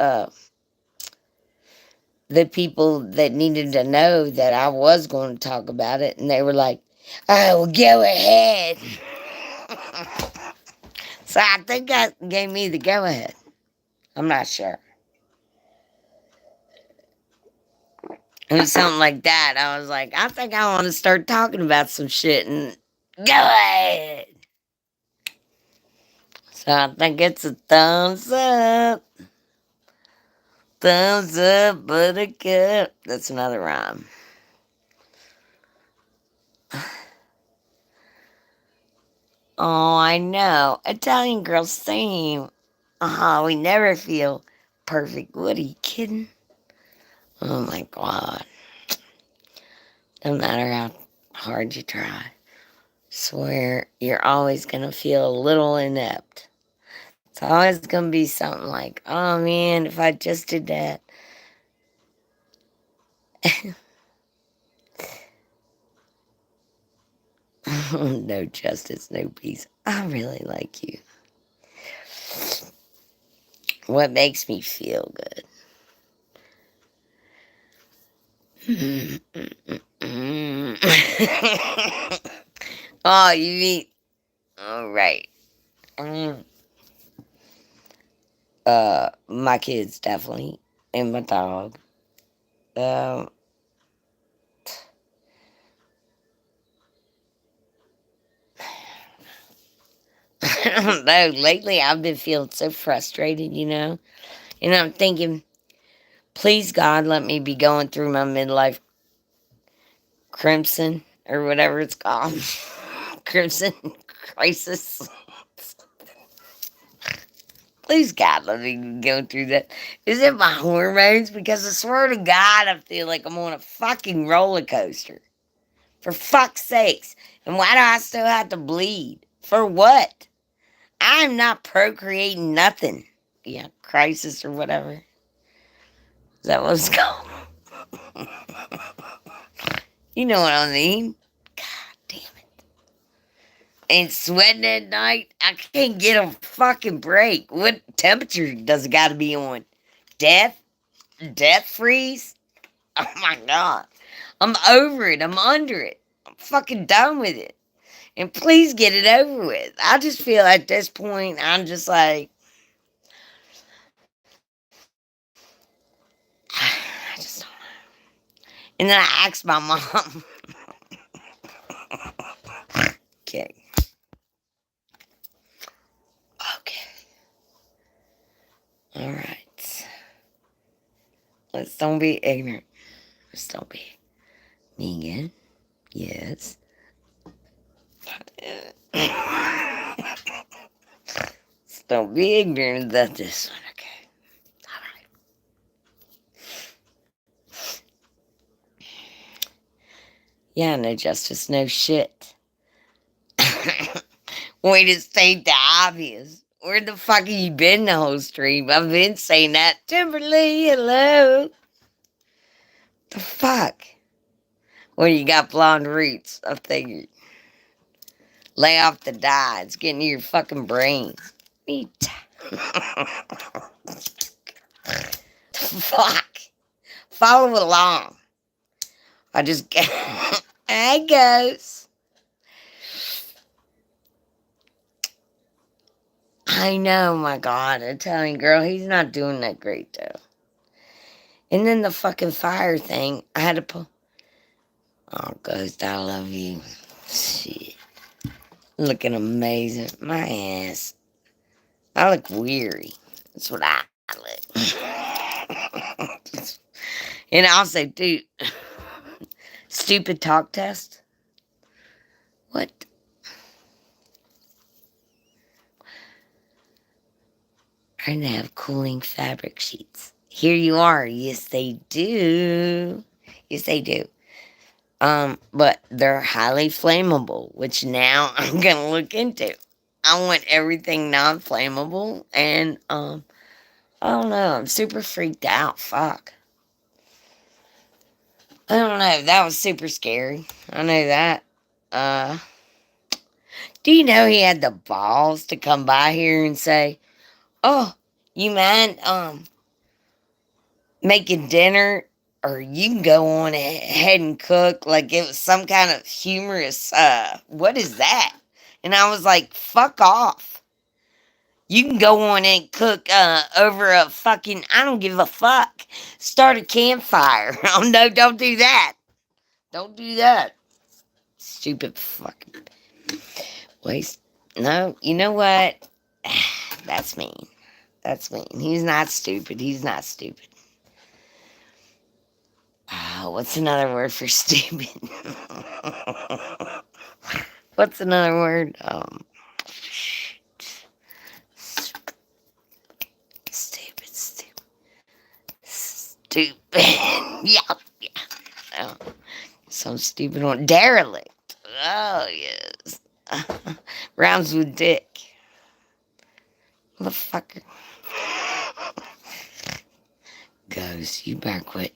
the people that needed to know that I was going to talk about it. And they were like, oh, well, go ahead. So I think that gave me the go ahead. I'm not sure. It was something like that. I was like, I think I want to start talking about some shit and go ahead. So I think it's a thumbs up. Thumbs up, buttercup. That's another rhyme. Oh, I know. Italian girls theme. We never feel perfect. What are you kidding? Oh my God. No matter how hard you try. Swear, you're always going to feel a little inept. It's always going to be something like, oh man, if I just did that. No justice, no peace. I really like you. What makes me feel good? Oh, you mean, all right. Um, my kids definitely, and my dog. Um, I don't know. Lately, I've been feeling so frustrated. And I'm thinking, please God, let me be going through my midlife crimson or whatever it's called, crimson crisis. Please God, let me go through that. Is it my hormones? Because I swear to God, I feel like I'm on a fucking roller coaster. For fuck's sakes. And why do I still have to bleed? For what? I'm not procreating nothing. Yeah, crisis or whatever. Is that what it's called? You know what I mean? God damn it. And sweating at night, I can't get a fucking break. What temperature does it gotta be on? Death? Death freeze? Oh my God. I'm over it. I'm under it. I'm fucking done with it. And please get it over with. I just feel at this point, I'm just like, I just don't know. And then I asked my mom, okay, okay, all right. Let's don't be ignorant. Let's don't be. Megan, yes. Don't be ignorant about this one, okay? Alright. Yeah, no justice, no shit. Way to state the obvious. Where the fuck have you been the whole stream? I've been saying that. Timberly, hello. The fuck? Well, you got blonde roots. I figured. Lay off the dye. It's getting to your fucking brain. Neat. Fuck. Follow along. I just get. I goes. I know, my God. Italian girl, he's not doing that great, though. And then the fucking fire thing, I had to pull. Oh, Ghost, I love you. Shit. Looking amazing. My ass. I look weary. That's what I look. And also, dude, stupid talk test. What? And they have cooling fabric sheets. Here you are. Yes, they do. Yes, they do. But they're highly flammable, which now I'm gonna look into. I want everything non-flammable, and I don't know. I'm super freaked out. Fuck. I don't know. That was super scary. I know that. Uh, do you know he had the balls to come by here and say, "Oh, you mind making dinner, or you can go on ahead and cook," like it was some kind of humorous, what is that? And I was like, fuck off. You can go on and cook over a fucking, I don't give a fuck. Start a campfire. Oh no, don't do that. Don't do that. Stupid fucking waste. No, you know what? That's mean. That's mean. He's not stupid. He's not stupid. What's another word for stupid? What's another word? Stupid, stupid, stupid. Yeah, yeah. Oh, some stupid one. Derelict. Oh yes. Rhymes with dick. Motherfucker. Goes. You better quit.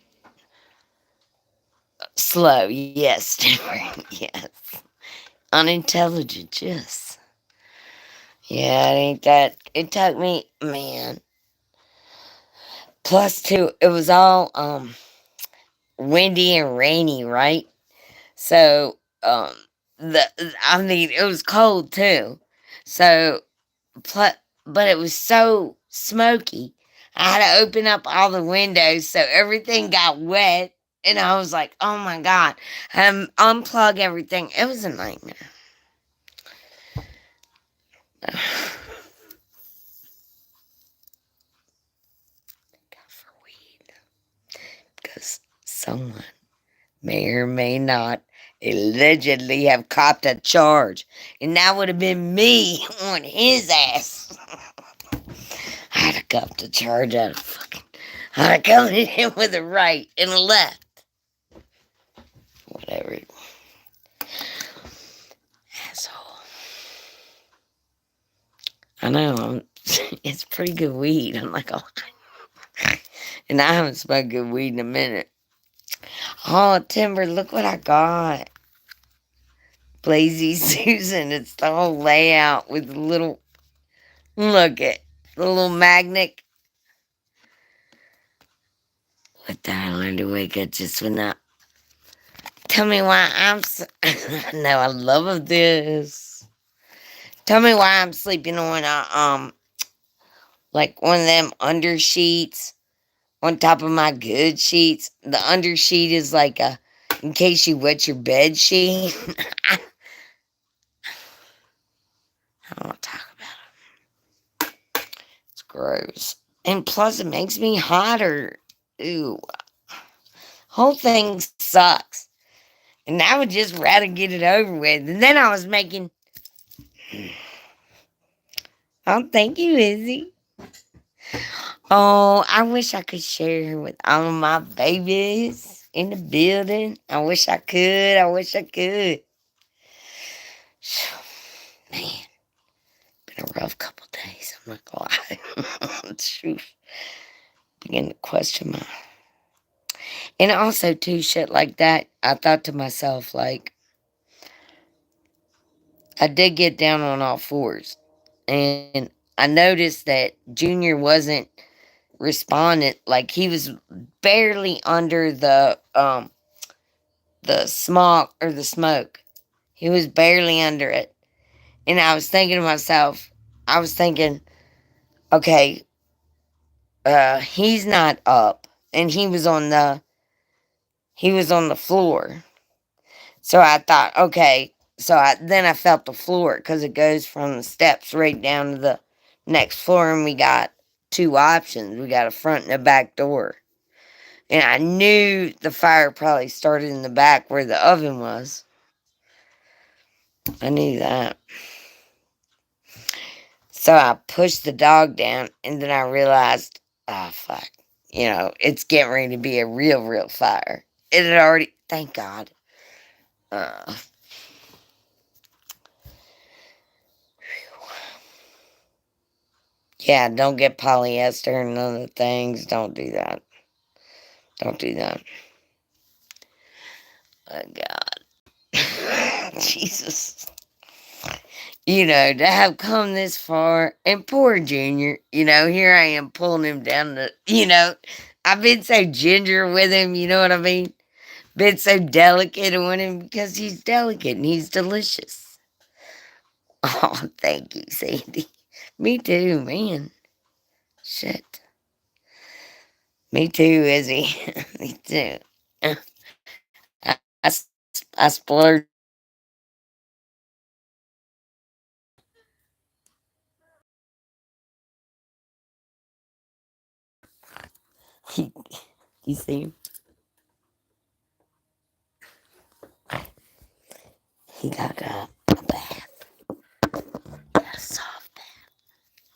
Slow. Yes. Yes. Unintelligent. Yes. Yeah, it ain't that. It took me, man. Plus two, it was all windy and rainy, right? So the I mean it was cold too. So plus, but it was so smoky. I had to open up all the windows so everything got wet. And I was like, oh my God. Unplug everything. It was a nightmare. For weed. Because someone may or may not allegedly have copped a charge. And that would have been me on his ass. I'd have copped a charge out of fucking. I'd have come at him with a right and a left. Whatever. Asshole. I know. It's pretty good weed. I'm like, oh. And I haven't smoked good weed in a minute. Oh, Timber, look what I got. Blazy Susan. It's the whole layout with the little, look at the little magnet. What the hell? I learned to wake up just when that. Tell me why I'm. No, I love this. Tell me why I'm sleeping on like one of them under sheets on top of my good sheets. The under sheet is like a, in case you wet your bed sheet. I don't want to talk about it. It's gross. And plus, it makes me hotter. Ew. Whole thing sucks. And I would just rather get it over with. And then I was making, oh, thank you, Izzy. Oh, I wish I could share her with all of my babies in the building. I wish I could. I wish I could. Man, been a rough couple days. I'm not gonna lie. Truth. Begin to question my. And also, too, shit like that. I thought to myself, like, I did get down on all fours, and I noticed that Junior wasn't responding. Like he was barely under the smog or the smoke. He was barely under it. And I was thinking to myself, I was thinking, okay, he's not up and he was on the floor. So I thought, okay, then I felt the floor because it goes from the steps right down to the next floor and we got two options. We got a front and a back door. And I knew the fire probably started in the back where the oven was. I knew that. So I pushed the dog down, and then I realized, oh, fuck. It's getting ready to be a real, real fire. It had already, thank God. Uh, yeah, don't get polyester and other things. Don't do that. Don't do that. Oh, God. Jesus. To have come this far, and poor Junior, here I am pulling him down I've been so ginger with him, you know what I mean? Been so delicate with him because he's delicate and he's delicious. Oh, thank you, Sandy. Me too, man. Shit. Me too, Izzy. Me too. I, I splurged. He, you see him? He got a bath. A soft bath.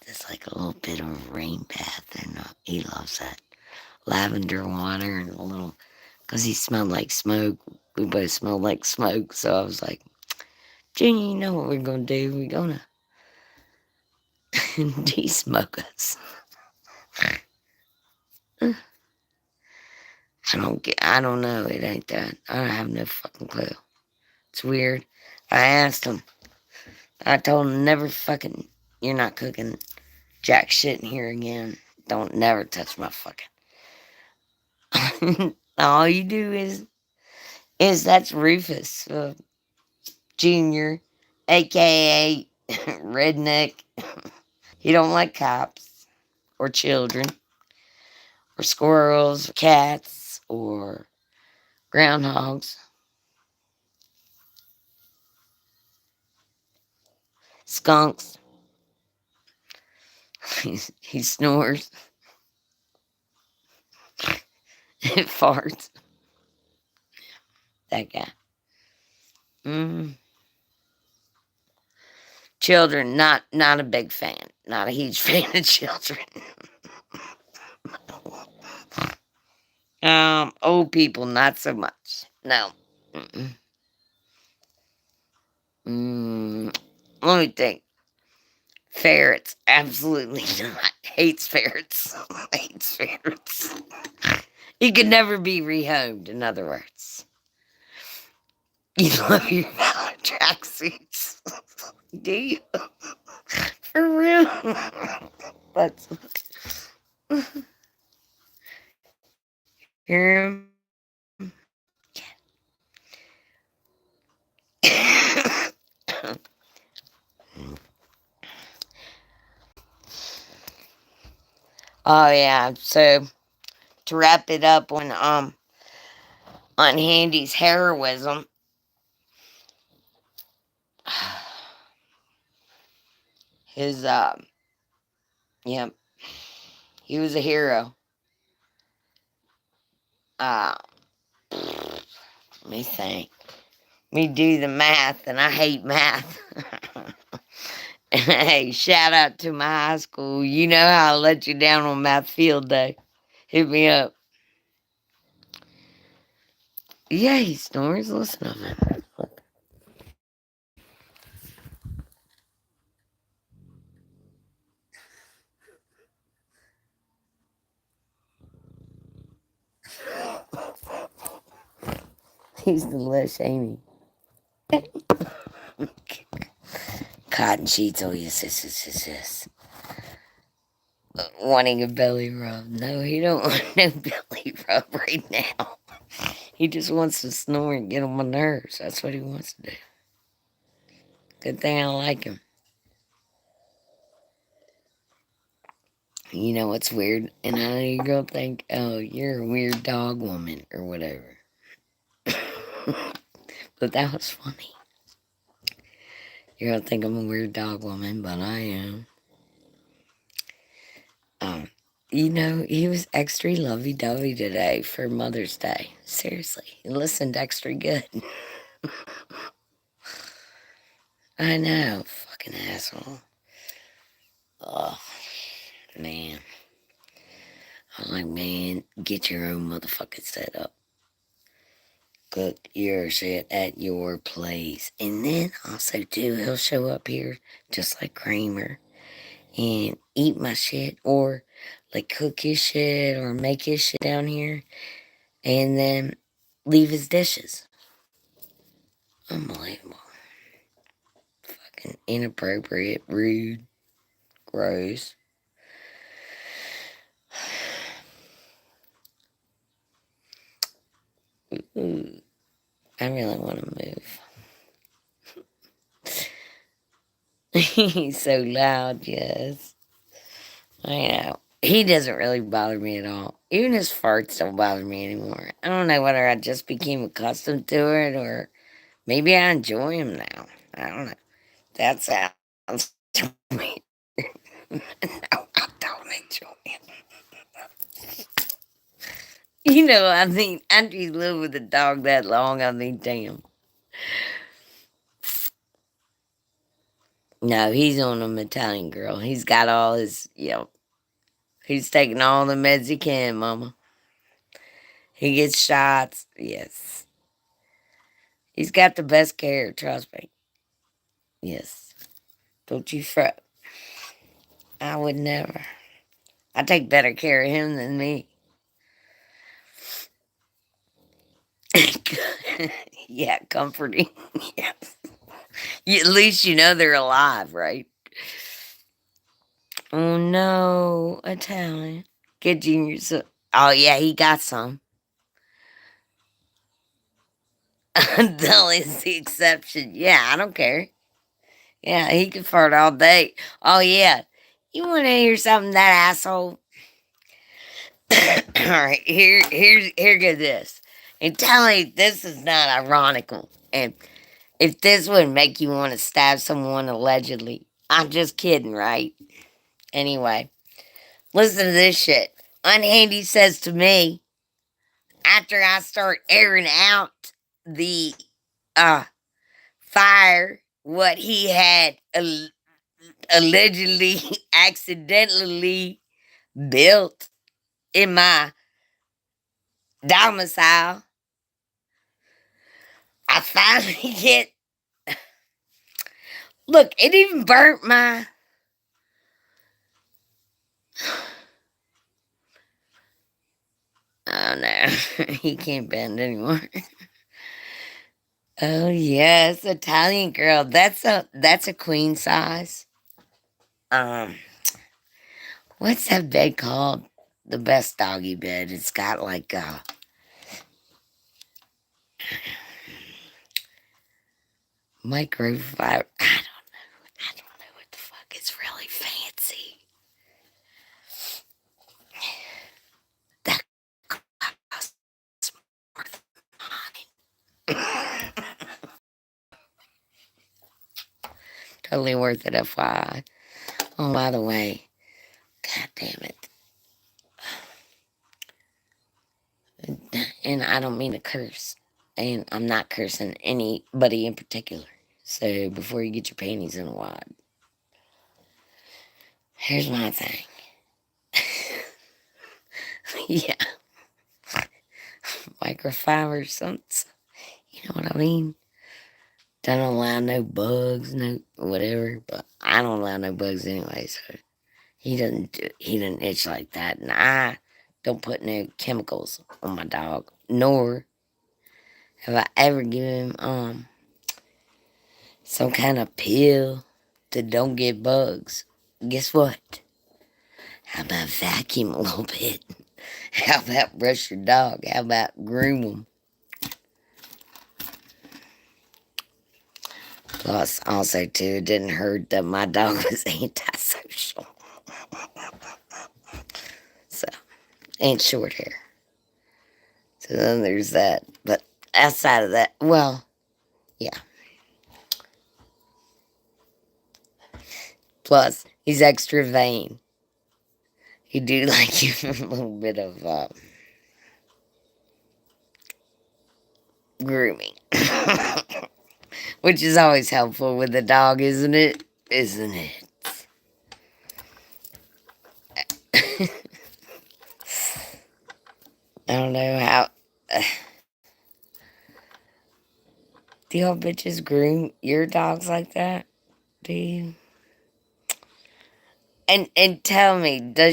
It's like a little bit of a rain bath, and he loves that. Lavender water and a little, because he smelled like smoke. We both smelled like smoke, so I was like, Junior, you know what we're going to do? We're going to de-smoke us. I don't know. It ain't that. I don't have no fucking clue. It's weird. I asked him. I told him never fucking, you're not cooking jack shit in here again. Don't never touch my fucking. All you do is that's Rufus Junior, aka Redneck. He don't like cops or children or squirrels or cats or groundhogs, skunks. He snores. It farts. That guy. Mm. Children, not a big fan. Not a huge fan of children. Old people, not so much. No. Mm-mm. Let me think. Ferrets, absolutely not. Hates ferrets. Hates ferrets. He could never be rehomed, in other words. You love your tracksuits. Do you? For real? Let's hear him. Oh yeah. So to wrap it up on Handy's heroism, his yep, he was a hero. Uh let me think. me do the math, and I hate math. Hey, shout out to my high school. You know how I let you down on math field day. Hit me up. Yeah, he snores. Listen to him. He's the less Amy. Cotton sheets. Oh, yes. Wanting a belly rub. No, he don't want no belly rub right now. He just wants to snore and get on my nerves. That's what he wants to do. Good thing I like him. You know what's weird? And I know you girl think, oh, you're a weird dog woman or whatever. But that was funny. You're gonna think I'm a weird dog woman, but I am. Um, he was extra lovey-dovey today for Mother's Day. Seriously, he listened extra good. I know, fucking asshole. Oh, man. I was like, man, get your own motherfucking setup. Cook your shit at your place. And then also, too, he'll show up here just like Kramer and eat my shit or like cook his shit or make his shit down here and then leave his dishes. Unbelievable. Fucking inappropriate, rude, gross. Ooh, I really want to move. He's so loud, yes. I know. He doesn't really bother me at all. Even his farts don't bother me anymore. I don't know whether I just became accustomed to it or maybe I enjoy him now. I don't know. That sounds weird. No, I don't enjoy him. I mean, after you live with a dog that long, I mean, damn. No, he's on an Italian girl. He's got all he's taking all the meds he can, mama. He gets shots. Yes. He's got the best care, trust me. Yes. Don't you fret. I would never. I take better care of him than me. Yeah, comforting. Yes. At least you know they're alive, right? Oh no, Italian. Get Junior some. Oh yeah, he got some. Until is the exception. Yeah, I don't care. Yeah, he can fart all day. Oh yeah. You wanna hear something, that asshole? Alright, here go this. And tell me this is not ironical. And if this would make you want to stab someone allegedly. I'm just kidding, right? Anyway, listen to this shit. Unhandy says to me, after I start airing out the uh fire what he had allegedly accidentally built in my domicile, I finally get look, it even burnt my oh no, he can't bend anymore. Oh yes, Italian girl. That's a queen size. Um, what's that bed called? The best doggy bed. It's got like a microfiber. I don't know what the fuck. It's really fancy. That costs more than mine. Totally worth it, FYI. Oh, by the way, god damn it. And I don't mean to curse. And I'm not cursing anybody in particular. So before you get your panties in a wad, here's my thing. Yeah, microfiber, something. You know what I mean? Don't allow no bugs, no whatever. But I don't allow no bugs anyway. So he doesn't itch like that, and I don't put no chemicals on my dog. Nor have I ever given him some kind of pill that don't get bugs. Guess what? How about vacuum a little bit? How about brush your dog? How about groom them? Plus, also, too, it didn't hurt that my dog was antisocial. So, and short hair. So then there's that. But outside of that, well, yeah. Plus, he's extra vain. He do like a little bit of grooming. Which is always helpful with a dog, isn't it? Isn't it? I don't know how. Do y'all bitches groom your dogs like that? Do you? And tell me, do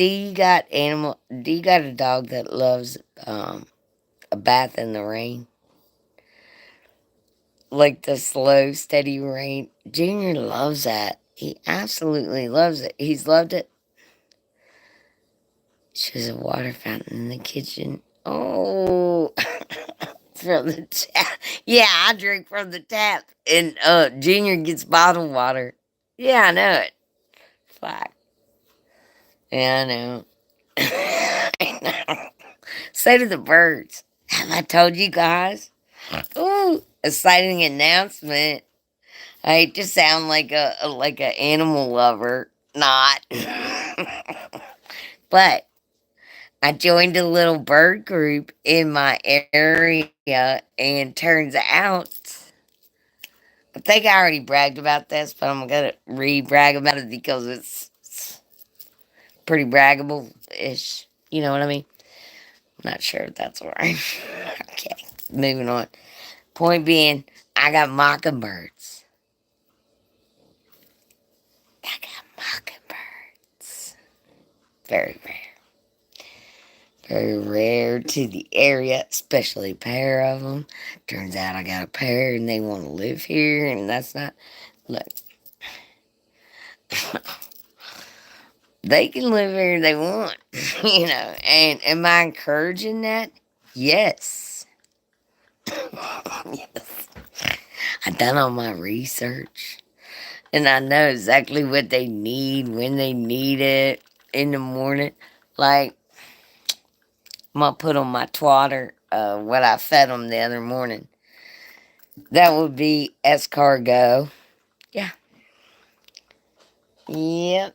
you got a dog that loves a bath in the rain? Like the slow, steady rain. Junior loves that. He absolutely loves it. He's loved it. There's a water fountain in the kitchen. Oh, from the tap. Yeah, I drink from the tap. And Junior gets bottled water. Yeah, I know it. Fuck. Yeah, I know. I know. So do the birds. Have I told you guys? Ooh, exciting announcement. I hate to sound like a animal lover. Not. But I joined a little bird group in my area, and turns out, I think I already bragged about this, but I'm gonna re-brag about it because it's pretty braggable ish. You know what I mean? Not sure if that's right. Okay, moving on. Point being, I got mockingbirds. I got mockingbirds. Very rare. Very rare to the area, especially a pair of them. Turns out I got a pair and they want to live here, and that's not. Look, they can live here if they want, you know. And am I encouraging that? Yes. Yes. I've done all my research, and I know exactly what they need, when they need it in the morning. Like, I'm gonna put on my twatter what I fed them the other morning. That would be escargot. Yeah. Yep.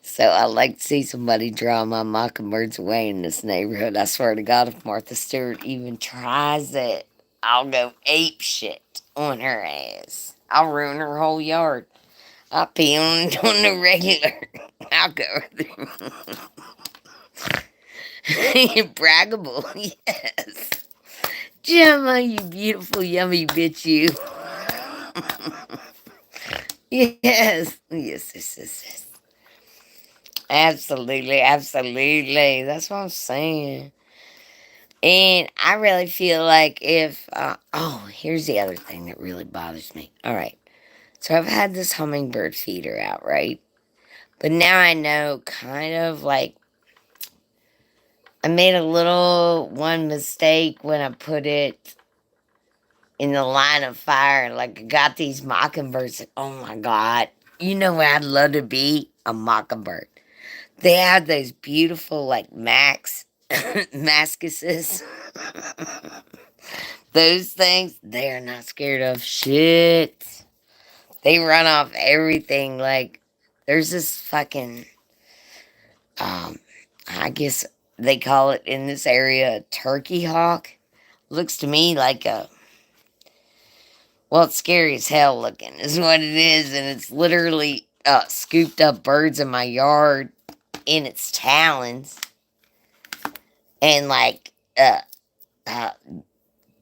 So I like to see somebody draw my mockingbirds away in this neighborhood. I swear to God, if Martha Stewart even tries it, I'll go ape shit on her ass. I'll ruin her whole yard. I'll pee on it on the regular. I'll go there. Braggable, yes. Gemma, you beautiful, yummy bitch, you. Yes, yes, yes, yes, yes. Absolutely, absolutely. That's what I'm saying. And I really feel like if, here's the other thing that really bothers me. All right. So I've had this hummingbird feeder out, right? But now I know kind of like I made a little one mistake when I put it in the line of fire. Like I got these mockingbirds. Oh my God. You know what I'd love to be? A mockingbird. They have those beautiful like mascuses. Those things, they are not scared of shit. They run off everything. Like there's this fucking I guess They call it in this area a turkey hawk. Looks to me like a, well, it's scary as hell looking, is what it is, and it's literally scooped up birds in my yard in its talons, and like uh,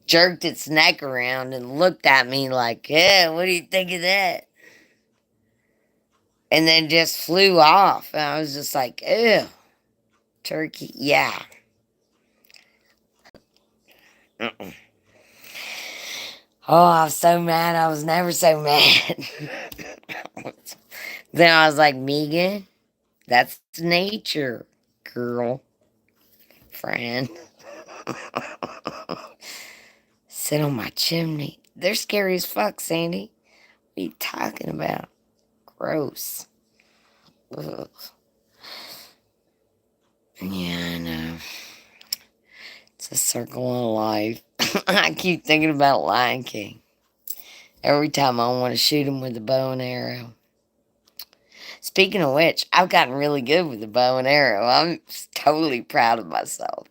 jerked its neck around and looked at me like, "Yeah, what do you think of that?" And then just flew off, and I was just like, "Ew, turkey, yeah." Mm-mm. Oh, I was so mad. I was never so mad. Then I was like, Megan, that's nature, girl, friend. Sit on my chimney. They're scary as fuck, Sandy. What are you talking about? Gross. Ugh. Yeah, I know. It's a circle of life. I keep thinking about Lion King. Every time I want to shoot him with a bow and arrow. Speaking of which, I've gotten really good with the bow and arrow. I'm totally proud of myself.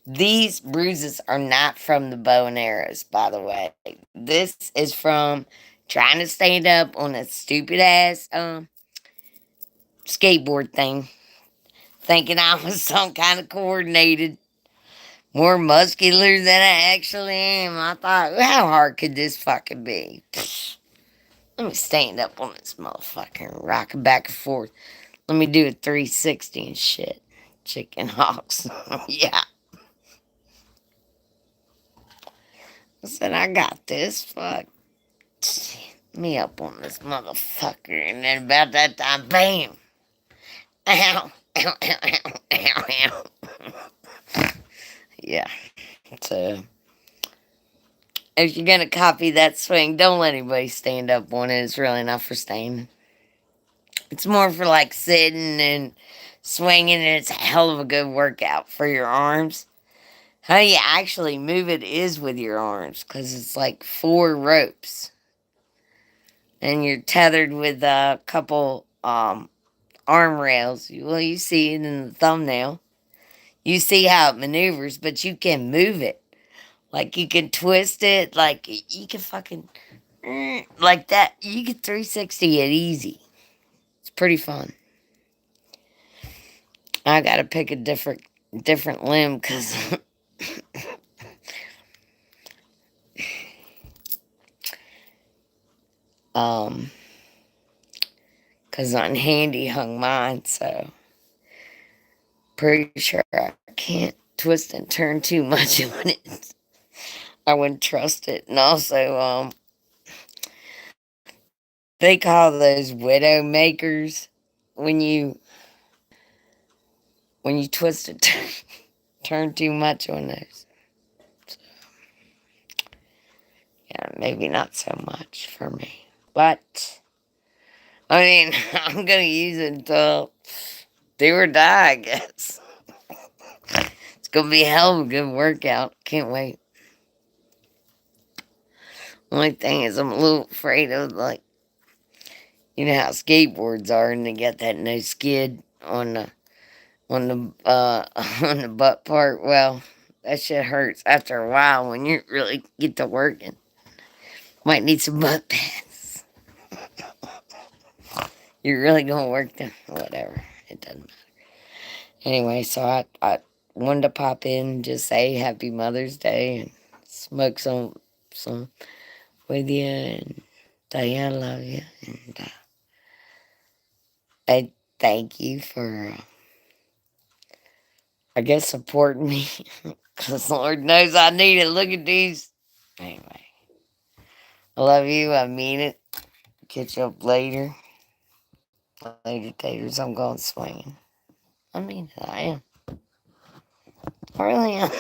These bruises are not from the bow and arrows, by the way. This is from trying to stand up on a stupid ass skateboard thing, thinking I was some kind of coordinated, more muscular than I actually am. I thought, how hard could this fucking be? Let me stand up on this motherfucker and rock it back and forth. Let me do a 360 and shit. Chicken hawks. Yeah. I said, I got this. Fuck. Me up on this motherfucker. And then about that time, bam. Ow. Ow, ow, ow, ow, ow. Yeah. So, if you're going to copy that swing, don't let anybody stand up on it. It's really not for standing. It's more for like sitting and swinging, and it's a hell of a good workout for your arms. How you actually move it is with your arms, because it's like 4 ropes. And you're tethered with a couple arm rails. Well, you see it in the thumbnail. You see how it maneuvers, but you can move it. Like you can twist it, like you can fucking like that. You can 360 it easy. It's pretty fun. I gotta pick a different limb because um because on Handy hung mine, so pretty sure I can't twist and turn too much on it. I wouldn't trust it. And also, they call those widow makers when you twist it, turn too much on those. So, yeah, maybe not so much for me. But I mean, I'm gonna use it until do or die, I guess. It's gonna be a hell of a good workout. Can't wait. Only thing is, I'm a little afraid of, like, you know how skateboards are, and they got that no skid on the on the butt part. Well, that shit hurts after a while when you really get to working. Might need some butt pads. You're really gonna work them, whatever. It doesn't matter. Anyway, so I wanted to pop in and just say Happy Mother's Day and smoke some with you and tell you I love you, and I thank you for I guess supporting me because Lord knows I need it. Look at these. Anyway, I love you. I mean it. Catch you up later. Later, taters. I'm going swinging. I mean, I am. I really am.